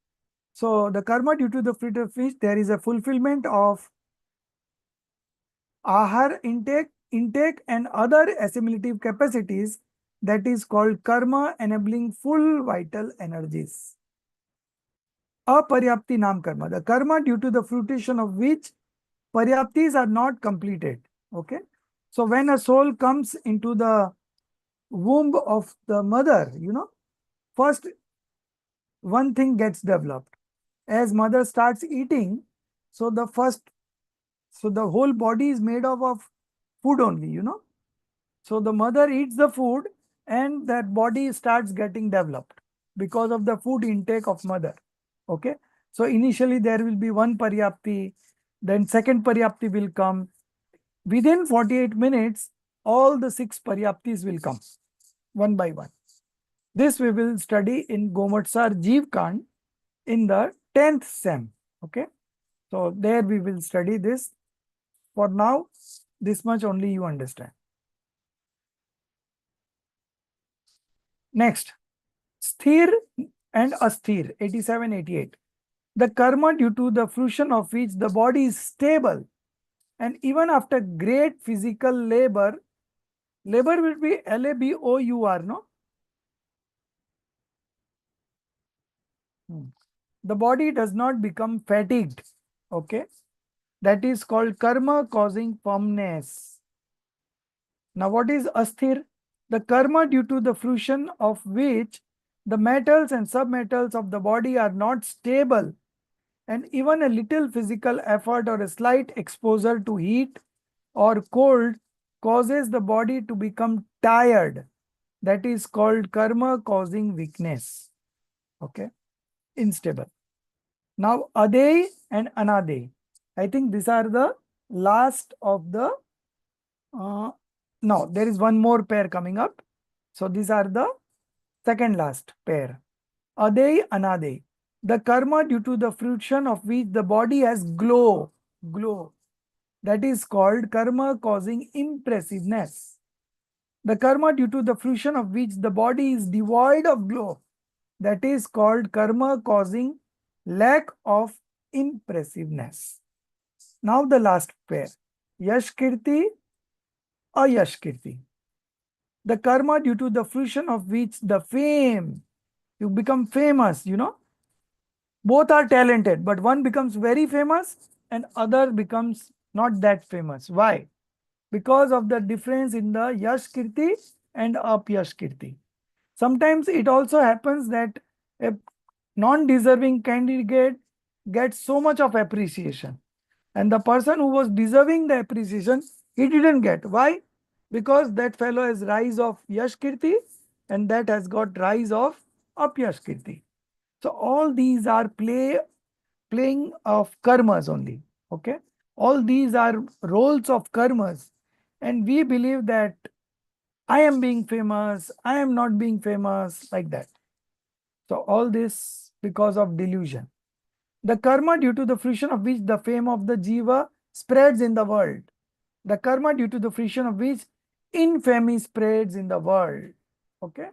So the karma due to the fruit of which there is a fulfillment of ahar intake and other assimilative capacities, that is called karma enabling full vital energies. Aparyapti nam karma. The karma due to the fruition of which paryaptis are not completed. Okay. So when a soul comes into the womb of the mother, first one thing gets developed. As mother starts eating, so the whole body is made up of food only, So the mother eats the food and that body starts getting developed because of the food intake of mother. Okay. So initially there will be one paryapti, then second paryapti will come. Within 48 minutes, all the 6 paryaptis will come one by one. This we will study in Gomatsar Jeev Kand in the 10th sem. Okay. So there we will study this. For now, this much only you understand. Next, Sthir and Asthir, 87-88. The karma due to the fruition of which the body is stable and even after great physical labor will be LABOUR, no? The body does not become fatigued, okay? That is called karma causing firmness. Now what is Asthir? The karma due to the fruition of which the metals and submetals of the body are not stable and even a little physical effort or a slight exposure to heat or cold causes the body to become tired. That is called karma causing weakness. Okay, unstable. Now Adey and Anadey. I think these are the last of the no, there is one more pair coming up. So these are the second last pair. Adey, Anadey. The karma due to the fruition of which the body has glow. That is called karma causing impressiveness. The karma due to the fruition of which the body is devoid of glow. That is called karma causing lack of impressiveness. Now the last pair. Yashkirti, Ayashkirti. The karma due to the fruition of which the fame, you become famous, Both are talented, but one becomes very famous and other becomes not that famous. Why? Because of the difference in the Yashkirti and Apyashkirti. Sometimes it also happens that a non-deserving candidate gets so much of appreciation. And the person who was deserving the appreciation, he didn't get. Why? Because that fellow has rise of Yashkirti and that has got rise of Apyashkirti. So all these are playing of karmas only. Okay. All these are roles of karmas. And we believe that I am being famous, I am not being famous, like that. So all this because of delusion. The karma due to the fruition of which the fame of the jiva spreads in the world. The karma due to the fruition of which infamy spreads in the world. Okay.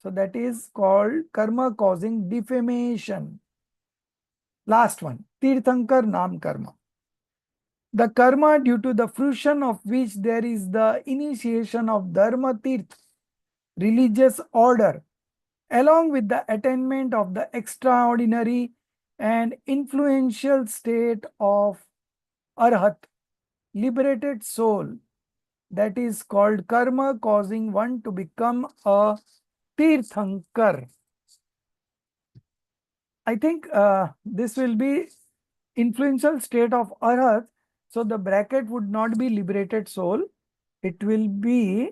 So that is called karma causing defamation. Last one, Tirthankar Nam Karma. The karma due to the fruition of which there is the initiation of Dharma Tirth, religious order, along with the attainment of the extraordinary and influential state of Arhat, liberated soul. That is called karma causing one to become a Tirthankar. I think this will be influential state of Arhat. So the bracket would not be liberated soul. It will be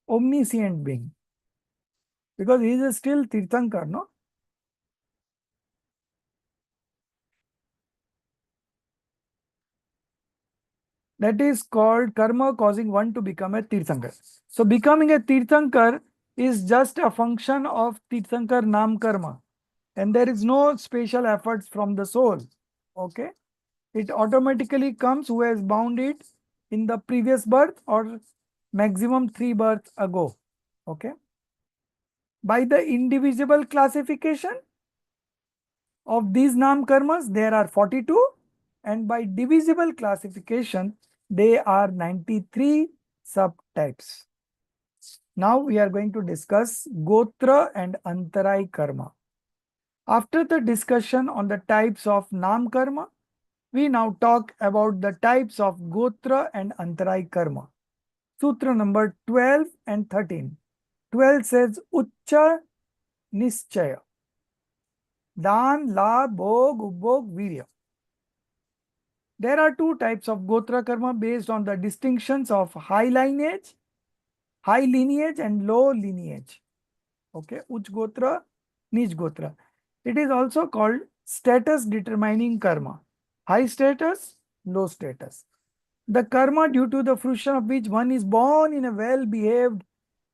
omniscient being. Because he is still Tirthankar, no? That is called karma causing one to become a Tirthankar. So becoming a Tirthankar is just a function of Tirthankar Nam Karma. And there is no special efforts from the soul. Okay. It automatically comes who has bound it in the previous birth or maximum 3 births ago. Okay. By the indivisible classification of these Nam Karmas, there are 42, and by divisible classification, they are 93 subtypes. Now we are going to discuss Gotra and Antarai Karma. After the discussion on the types of Nam Karma, we now talk about the types of Gotra and Antarai Karma. Sutra number 12 and 13. 12 says Ucha Nischaya. Dan, Labh, Bhog, Upbhog, Virya. There are two types of Gotra karma based on the distinctions of high lineage and low lineage. Okay, Uch Gotra, Nich Gotra. It is also called status determining karma. High status, low status. The karma due to the fruition of which one is born in a well-behaved,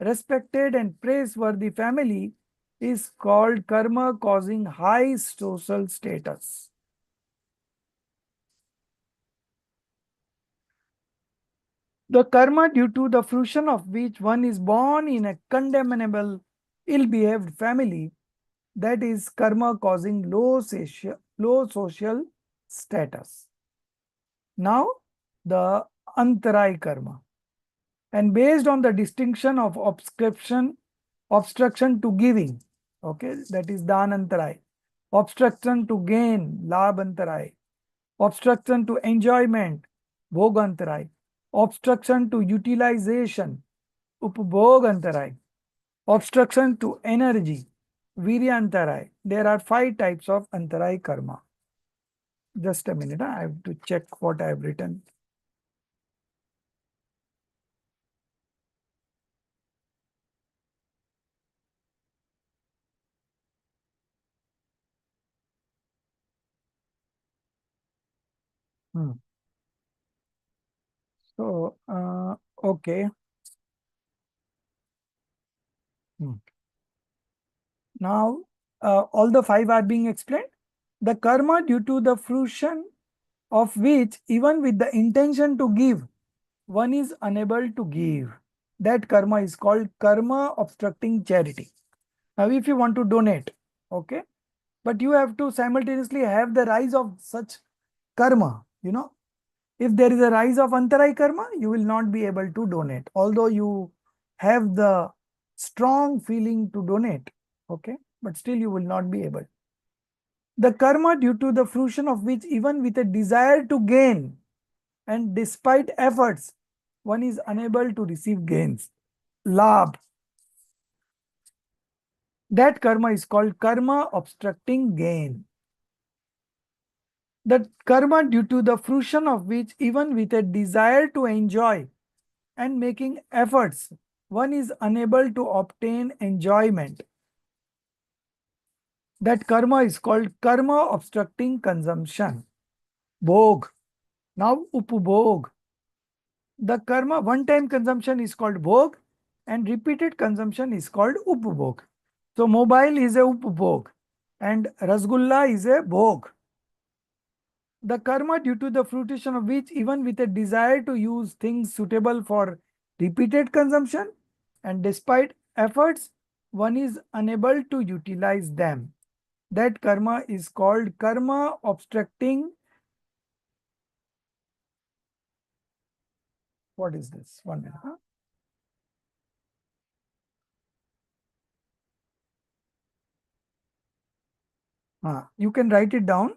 respected and praiseworthy family is called karma causing high social status. The karma due to the fruition of which one is born in a condemnable, ill-behaved family, that is karma causing low social status. Now, the antarai karma. And based on the distinction of obstruction to giving, okay, that is dan antarai. Obstruction to gain, labh antarai. Obstruction to enjoyment, bhog antarai. Obstruction to utilization, upbhog antarai. Obstruction to energy, virya antarai. There are 5 types of antarai karma. Just a minute, I have to check what I have written. So, okay. Now, all the 5 are being explained. The karma due to the fruition of which, even with the intention to give, one is unable to give. That karma is called karma obstructing charity. Now, if you want to donate, okay, but you have to simultaneously have the rise of such karma, you know. If there is a rise of antarai karma, you will not be able to donate, although you have the strong feeling to donate, okay, but still you will not be able. The karma due to the fruition of which, even with a desire to gain and despite efforts, one is unable to receive gains, labh. That karma is called karma obstructing gain. The karma due to the fruition of which, even with a desire to enjoy and making efforts, one is unable to obtain enjoyment. That karma is called karma obstructing consumption, bhog. Now upbhog. The karma one-time consumption is called bhog and repeated consumption is called upbhog. So mobile is a upbhog and rasgulla is a bhog. The karma due to the fruition of which, even with a desire to use things suitable for repeated consumption and despite efforts, one is unable to utilize them. That karma is called karma obstructing. What is this? 1 minute. You can write it down.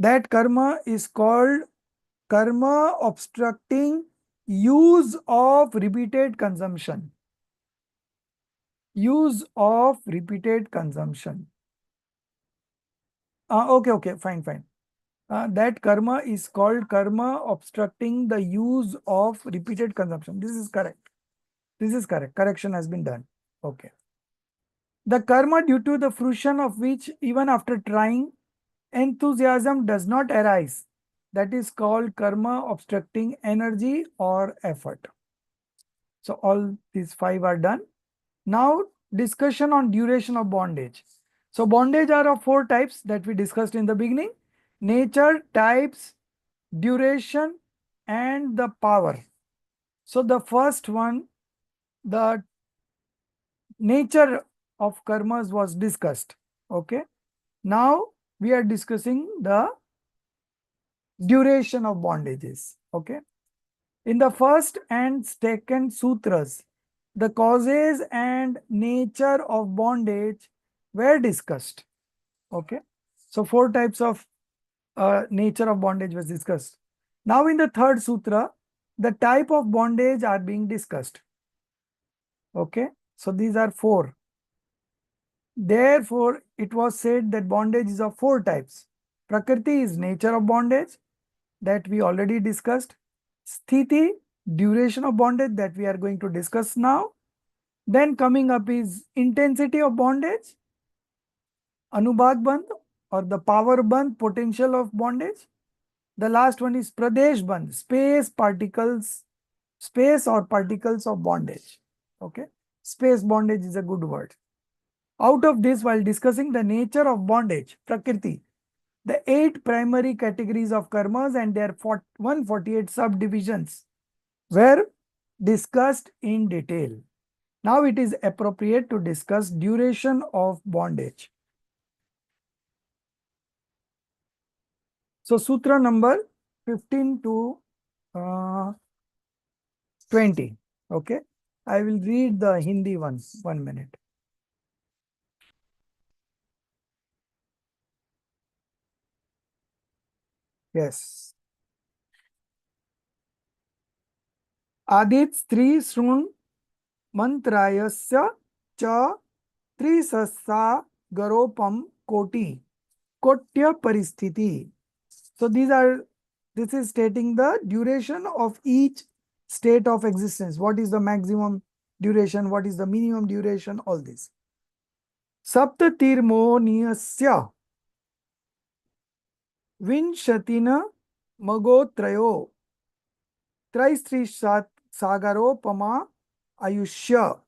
That karma is called karma obstructing use of repeated consumption. Use of repeated consumption. Okay, fine. That karma is called karma obstructing the use of repeated consumption. This is correct. Correction has been done. Okay. The karma due to the fruition of which, even after trying, enthusiasm does not arise. That is called karma obstructing energy or effort. So all these 5 are done. Now discussion on duration of bondage. So bondage are of 4 types that we discussed in the beginning: nature, types, duration, and the power. So the first one, the nature of karmas was discussed. Okay. Now we are discussing the duration of bondages. Okay. In the first and second sutras, the causes and nature of bondage were discussed. Okay. So 4 types of nature of bondage was discussed. Now in the third sutra, the type of bondage are being discussed. Okay, so these are 4. Therefore, it was said that bondage is of 4 types. Prakriti is nature of bondage, that we already discussed. Sthiti, duration of bondage, that we are going to discuss now. Then coming up is intensity of bondage, Anubhag Bandh or the power bandh, potential of bondage. The last one is Pradesh Bandh, space or particles of bondage. Okay, space bondage is a good word. Out of this, while discussing the nature of bondage, Prakriti, the 8 primary categories of karmas and their 148 subdivisions were discussed in detail. Now it is appropriate to discuss duration of bondage. So sutra number 15 to 20. Okay, I will read the Hindi one. 1 minute. Yes. Adit Stri Srun Mantrayasya Cha Trisassa Garopam Koti Kotya Paristhiti. So this is stating the duration of each state of existence. What is the maximum duration? What is the minimum duration? All this. Sapta Tirmoniyasya Vinshatina Magotrayo Traistri Sagaropama Ayushya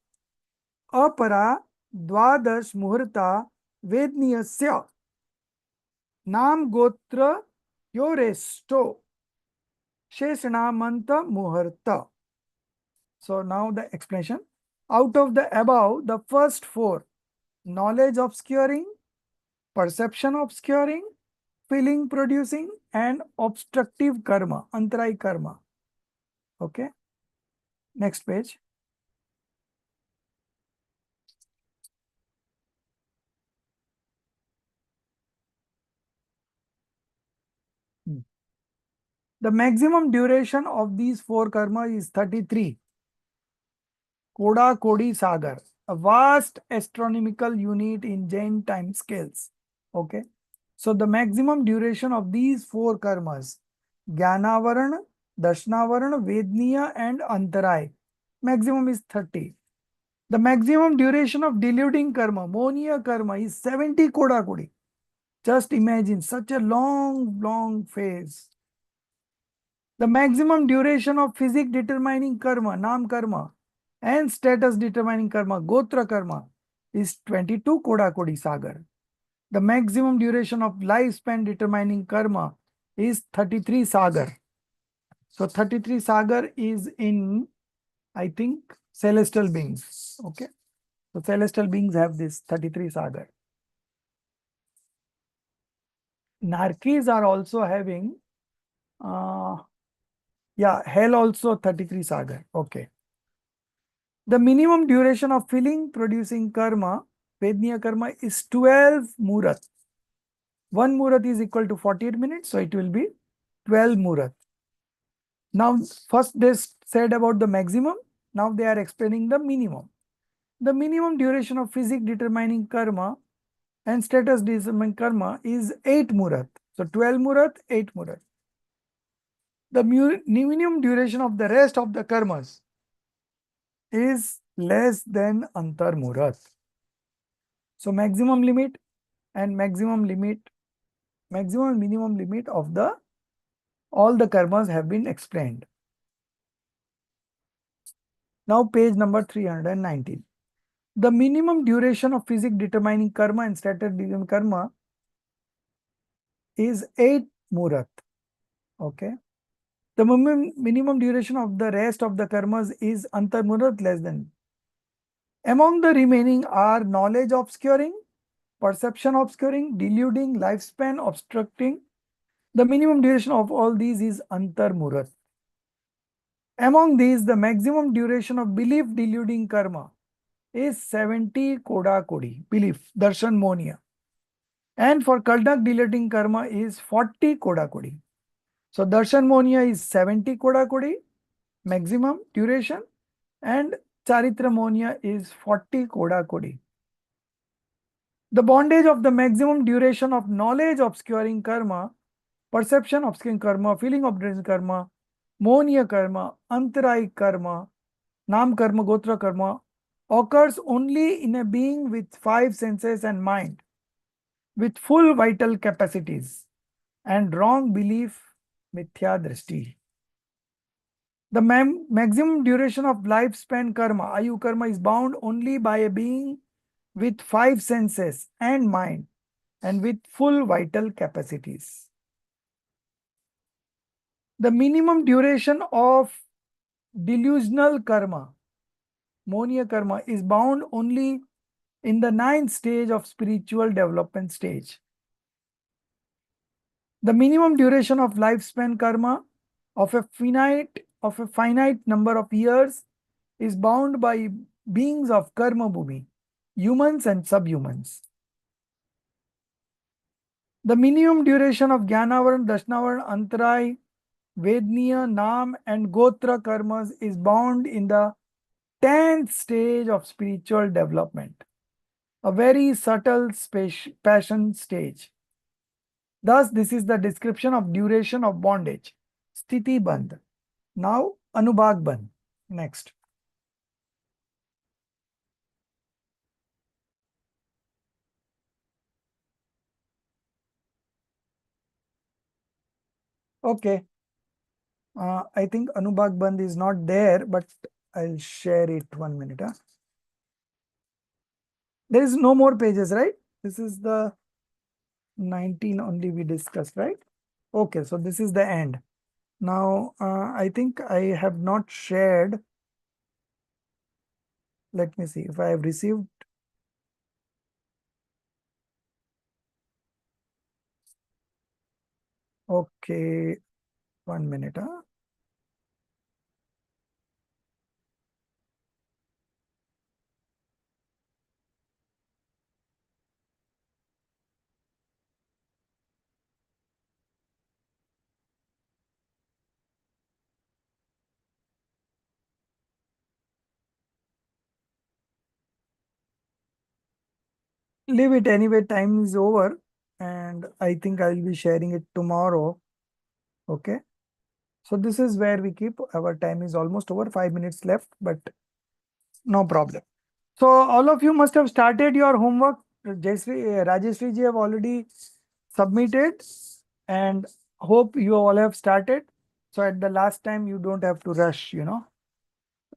Apara Dwadash Muhurta Vedniyasya Nam Gotra Yoresto Sheshanamanta Muhurta. So now the explanation. Out of the above, the first 4, knowledge obscuring, perception obscuring, feeling producing, and obstructive karma, antarai karma. Okay. Next page. The maximum duration of these 4 karma is 33. Koda Kodi Sagar, a vast astronomical unit in Jain time scales. Okay. So the maximum duration of these 4 karmas, Jnanavarana, Dashnavarana, Vedniya and Antarai, maximum is 30. The maximum duration of deluding karma, Moniya karma, is 70 Koda Kodi. Just imagine such a long phase. The maximum duration of physic determining karma, Nam karma, and status determining karma, Gotra karma, is 22 Koda Kodi Sagar. The maximum duration of lifespan determining karma is 33 Sagar. So 33 Sagar is in, I think, celestial beings. Okay. So celestial beings have this 33 Sagar. Narkis are also having, hell also 33 Sagar. Okay. The minimum duration of feeling producing karma, Vedniya karma, is 12 Murat. 1 Murat is equal to 48 minutes, so it will be 12 Murat. Now, first they said about the maximum, now they are explaining the minimum. The minimum duration of physic determining karma and status determining karma is 8 Murat. So 12 Murat, 8 Murat. The minimum duration of the rest of the karmas is less than Antar Murat. So maximum limit and maximum and minimum limit of all the karmas have been explained. Now page number 319. The minimum duration of physic determining karma and status determining karma is 8 Murat. Okay. The minimum duration of the rest of the karmas is Antar Murat, less than. Among the remaining are knowledge obscuring, perception obscuring, deluding, lifespan obstructing. The minimum duration of all these is Antar Murat. Among these, the maximum duration of belief deluding karma is 70 Koda Kodi, belief, darshan monia. And for Kaldak dilating karma is 40 Koda Kodi. So Darshan Monia is 70 Koda Kodi, maximum duration, and Charitra Monia is 40 Koda Kodi. The bondage of the maximum duration of knowledge obscuring karma, perception obscuring karma, feeling obscuring karma, Monia karma, Antarai karma, Nam karma, Gotra karma, occurs only in a being with 5 senses and mind, with full vital capacities, and wrong belief, mithya drishti. The maximum duration of lifespan karma, Ayu karma, is bound only by a being with 5 senses and mind and with full vital capacities. The minimum duration of delusional karma, Monia karma, is bound only in the 9th stage of spiritual development stage. The minimum duration of lifespan karma of a finite number of years is bound by beings of karma bhumi, humans and subhumans. The minimum duration of Jnanavaran, Dashnavaran, Antarai, Vedniya, Nam and Gotra karmas is bound in the 10th stage of spiritual development, a very subtle passion stage. Thus, this is the description of duration of bondage, Sthiti Bandh. Now, Anubhag Bandh. Next. Okay. I think Anubhag Bandh is not there, but I'll share it 1 minute. Huh? There is no more pages, right? This is the 19 only we discussed, right? Okay, so this is the end. Now, I think I have not shared. Let me see if I have received. Okay, 1 minute. Huh? Leave it anyway, time is over and I think I'll be sharing it tomorrow. Okay. So this is where we keep, our time is almost over, 5 minutes left, but no problem. So all of you must have started your homework. Rajeshri ji have already submitted and hope you all have started. So at the last time you don't have to rush,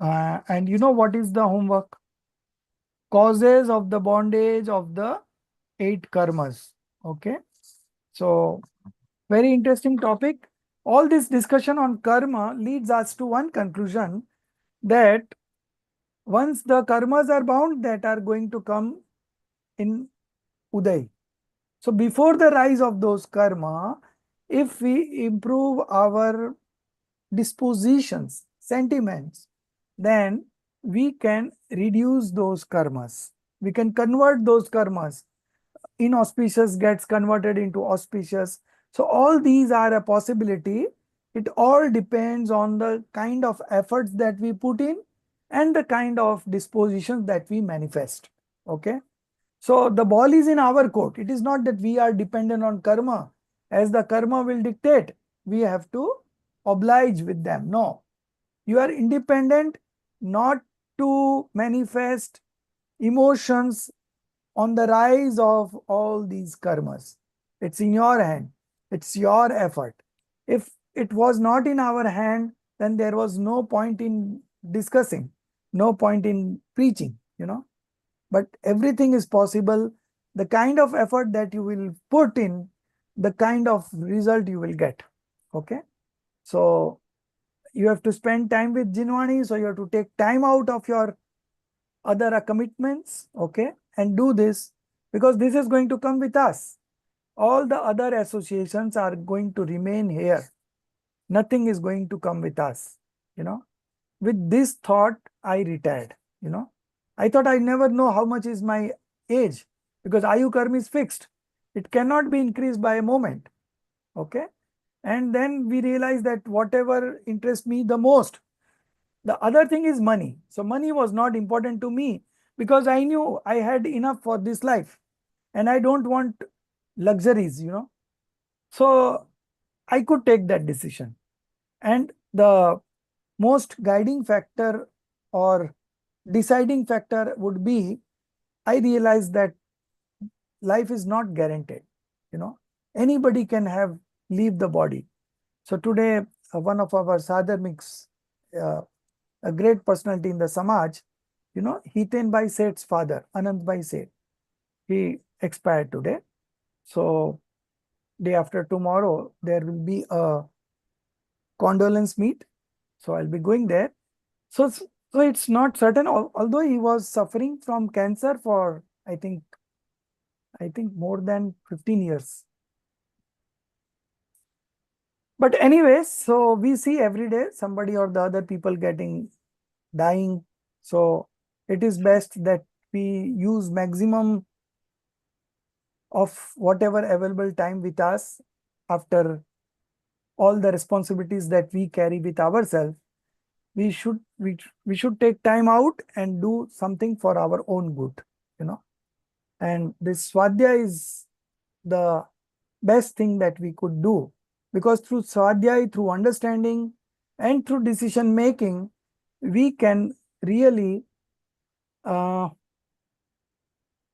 and you know what is the homework? Causes of the bondage of the 8 karmas. Okay. So very interesting topic. All this discussion on karma leads us to one conclusion, that once the karmas are bound, that are going to come in Uday. So before the rise of those karma, if we improve our dispositions, sentiments, then we can reduce those karmas. We can convert those karmas. Inauspicious gets converted into auspicious. So all these are a possibility. It all depends on the kind of efforts that we put in and the kind of dispositions that we manifest. Okay. So the ball is in our court. It is not that we are dependent on karma. As the karma will dictate, we have to oblige with them. No. You are independent not to manifest emotions on the rise of all these karmas. It's in your hand. It's your effort. If it was not in our hand, then there was no point in discussing, no point in preaching, But everything is possible. The kind of effort that you will put in, the kind of result you will get. Okay. So you have to spend time with Jinwani. So you have to take time out of your other commitments. Okay. And do this, because this is going to come with us. All the other associations are going to remain here. Nothing is going to come with us. With this thought, I retired. I thought I never know how much is my age, because Ayu Karma is fixed. It cannot be increased by a moment. Okay. And then we realize that whatever interests me the most, the other thing is money. So money was not important to me because I knew I had enough for this life and I don't want luxuries, So I could take that decision. And the most guiding factor or deciding factor would be, I realized that life is not guaranteed. Anybody can leave the body. So today, one of our sadharmics, a great personality in the Samaj, Hiten Bhai Seth's father, Anand Bhai Seth, he expired today. So day after tomorrow, there will be a condolence meet. So I'll be going there. So it's not certain, although he was suffering from cancer for, I think more than 15 years. But anyways, so we see every day somebody or the other people dying. So it is best that we use maximum of whatever available time with us after all the responsibilities that we carry with ourselves. We should take time out and do something for our own good, And this Swadhyaya is the best thing that we could do, because through Swadhyaya, through understanding and through decision making, we can really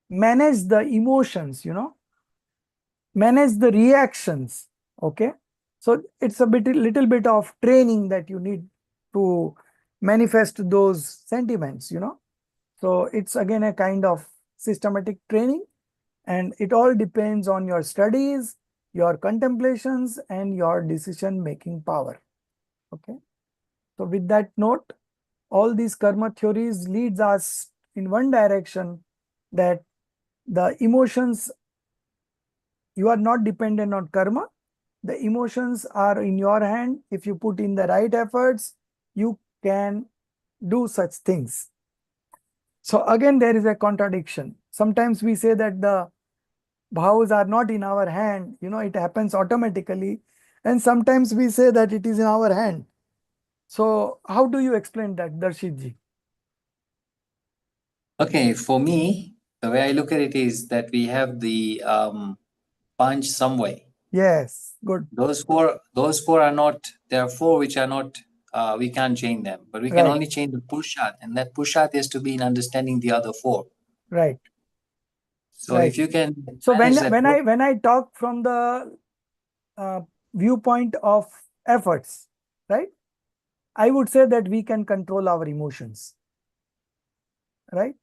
manage the emotions, manage the reactions. Okay. So it's a little bit of training that you need to manifest those sentiments, So it's again a kind of systematic training, and it all depends on your studies, your contemplations, and your decision making power. Okay. So with that note, all these karma theories leads us in one direction, that the emotions, you are not dependent on karma. The emotions are in your hand. If you put in the right efforts, you can do such things. So again, there is a contradiction. Sometimes we say that the bhavas are not in our hand, it happens automatically. And sometimes we say that it is in our hand. So how do you explain that, Darshit ji? Okay, for me, the way I look at it is that we have the punch some way. Yes, good. Those four are not, there are four which are not, we can't change them, but we can Right. only change the pushat, and that pushat is to be in understanding the other four. Right. So Right. if you can So manage that, when I talk from the viewpoint of efforts, right, I would say that we can control our emotions, right?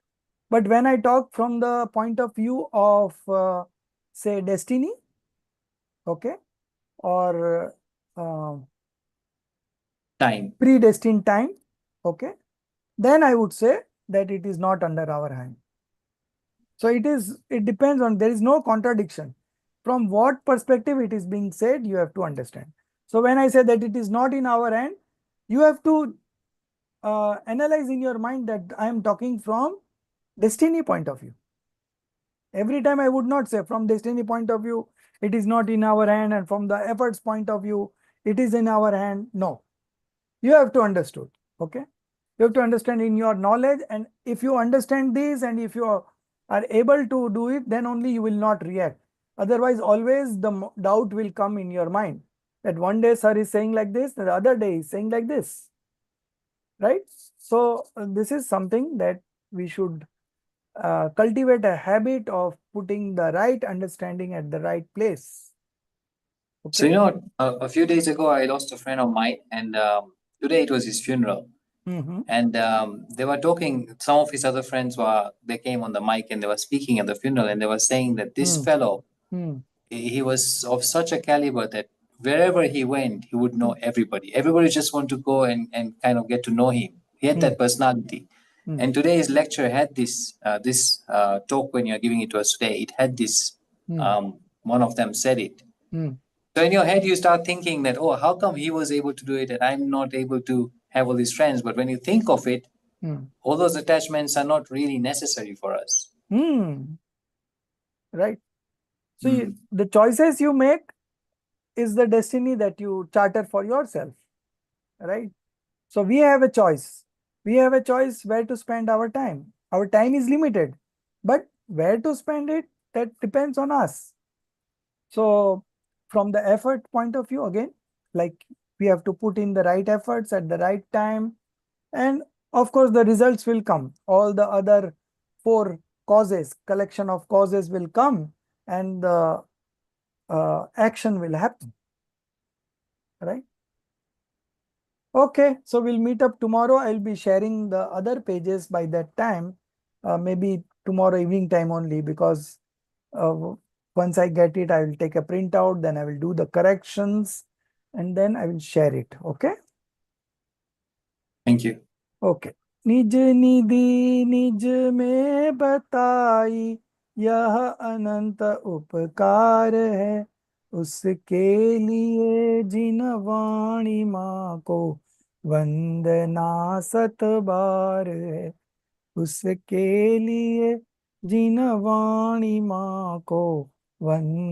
But when I talk from the point of view of, say, destiny, okay, or time. predestined time, okay, then I would say that it is not under our hand. So it depends on, there is no contradiction. From what perspective it is being said, you have to understand. So when I say that it is not in our hand, you have to analyze in your mind that I am talking from destiny point of view. Every time I would not say from destiny point of view, it is not in our hand, and from the efforts point of view, it is in our hand. No, you have to understood. Okay. You have to understand in your knowledge, and if you understand this and if you are able to do it, then only you will not react. Otherwise, always the doubt will come in your mind that one day sir is saying like this, the other day is saying like this, right? So this is something that we should cultivate a habit of putting the right understanding at the right place. So Okay. you know what? A few days ago, I lost a friend of mine, and today it was his funeral. And they were talking. Some of his other friends they came on the mic and they were speaking at the funeral, and they were saying that this fellow, he was of such a caliber that wherever he went, he would know everybody. Everybody just want to go and kind of get to know him. He had that personality. And today's lecture had this talk when you're giving it to us today. It had this. One of them said it. So in your head, you start thinking that, oh, how come he was able to do it and I'm not able to have all these friends? But when you think of it, all those attachments are not really necessary for us. Right. So the choices you make is the destiny that you charter for yourself, right? So we have a choice. We have a choice where to spend our time. Our time is limited, but where to spend it, that depends on us. So from the effort point of view, again, like we have to put in the right efforts at the right time. And of course, the results will come. All the other 4 causes, collection of causes will come, and the action will happen, right? Okay, so we'll meet up tomorrow. I'll be sharing the other pages by that time, maybe tomorrow evening time only, because once I get it, I will take a printout, then I will do the corrections, and then I will share it. Okay? Thank you. Okay. निज निधि निज में बताई, यह अनंत उपकार है, उसके लिए जिन वाणी माँ को वंदना 7 बार है, उसके लिए जिन वाणी माँ को वंदना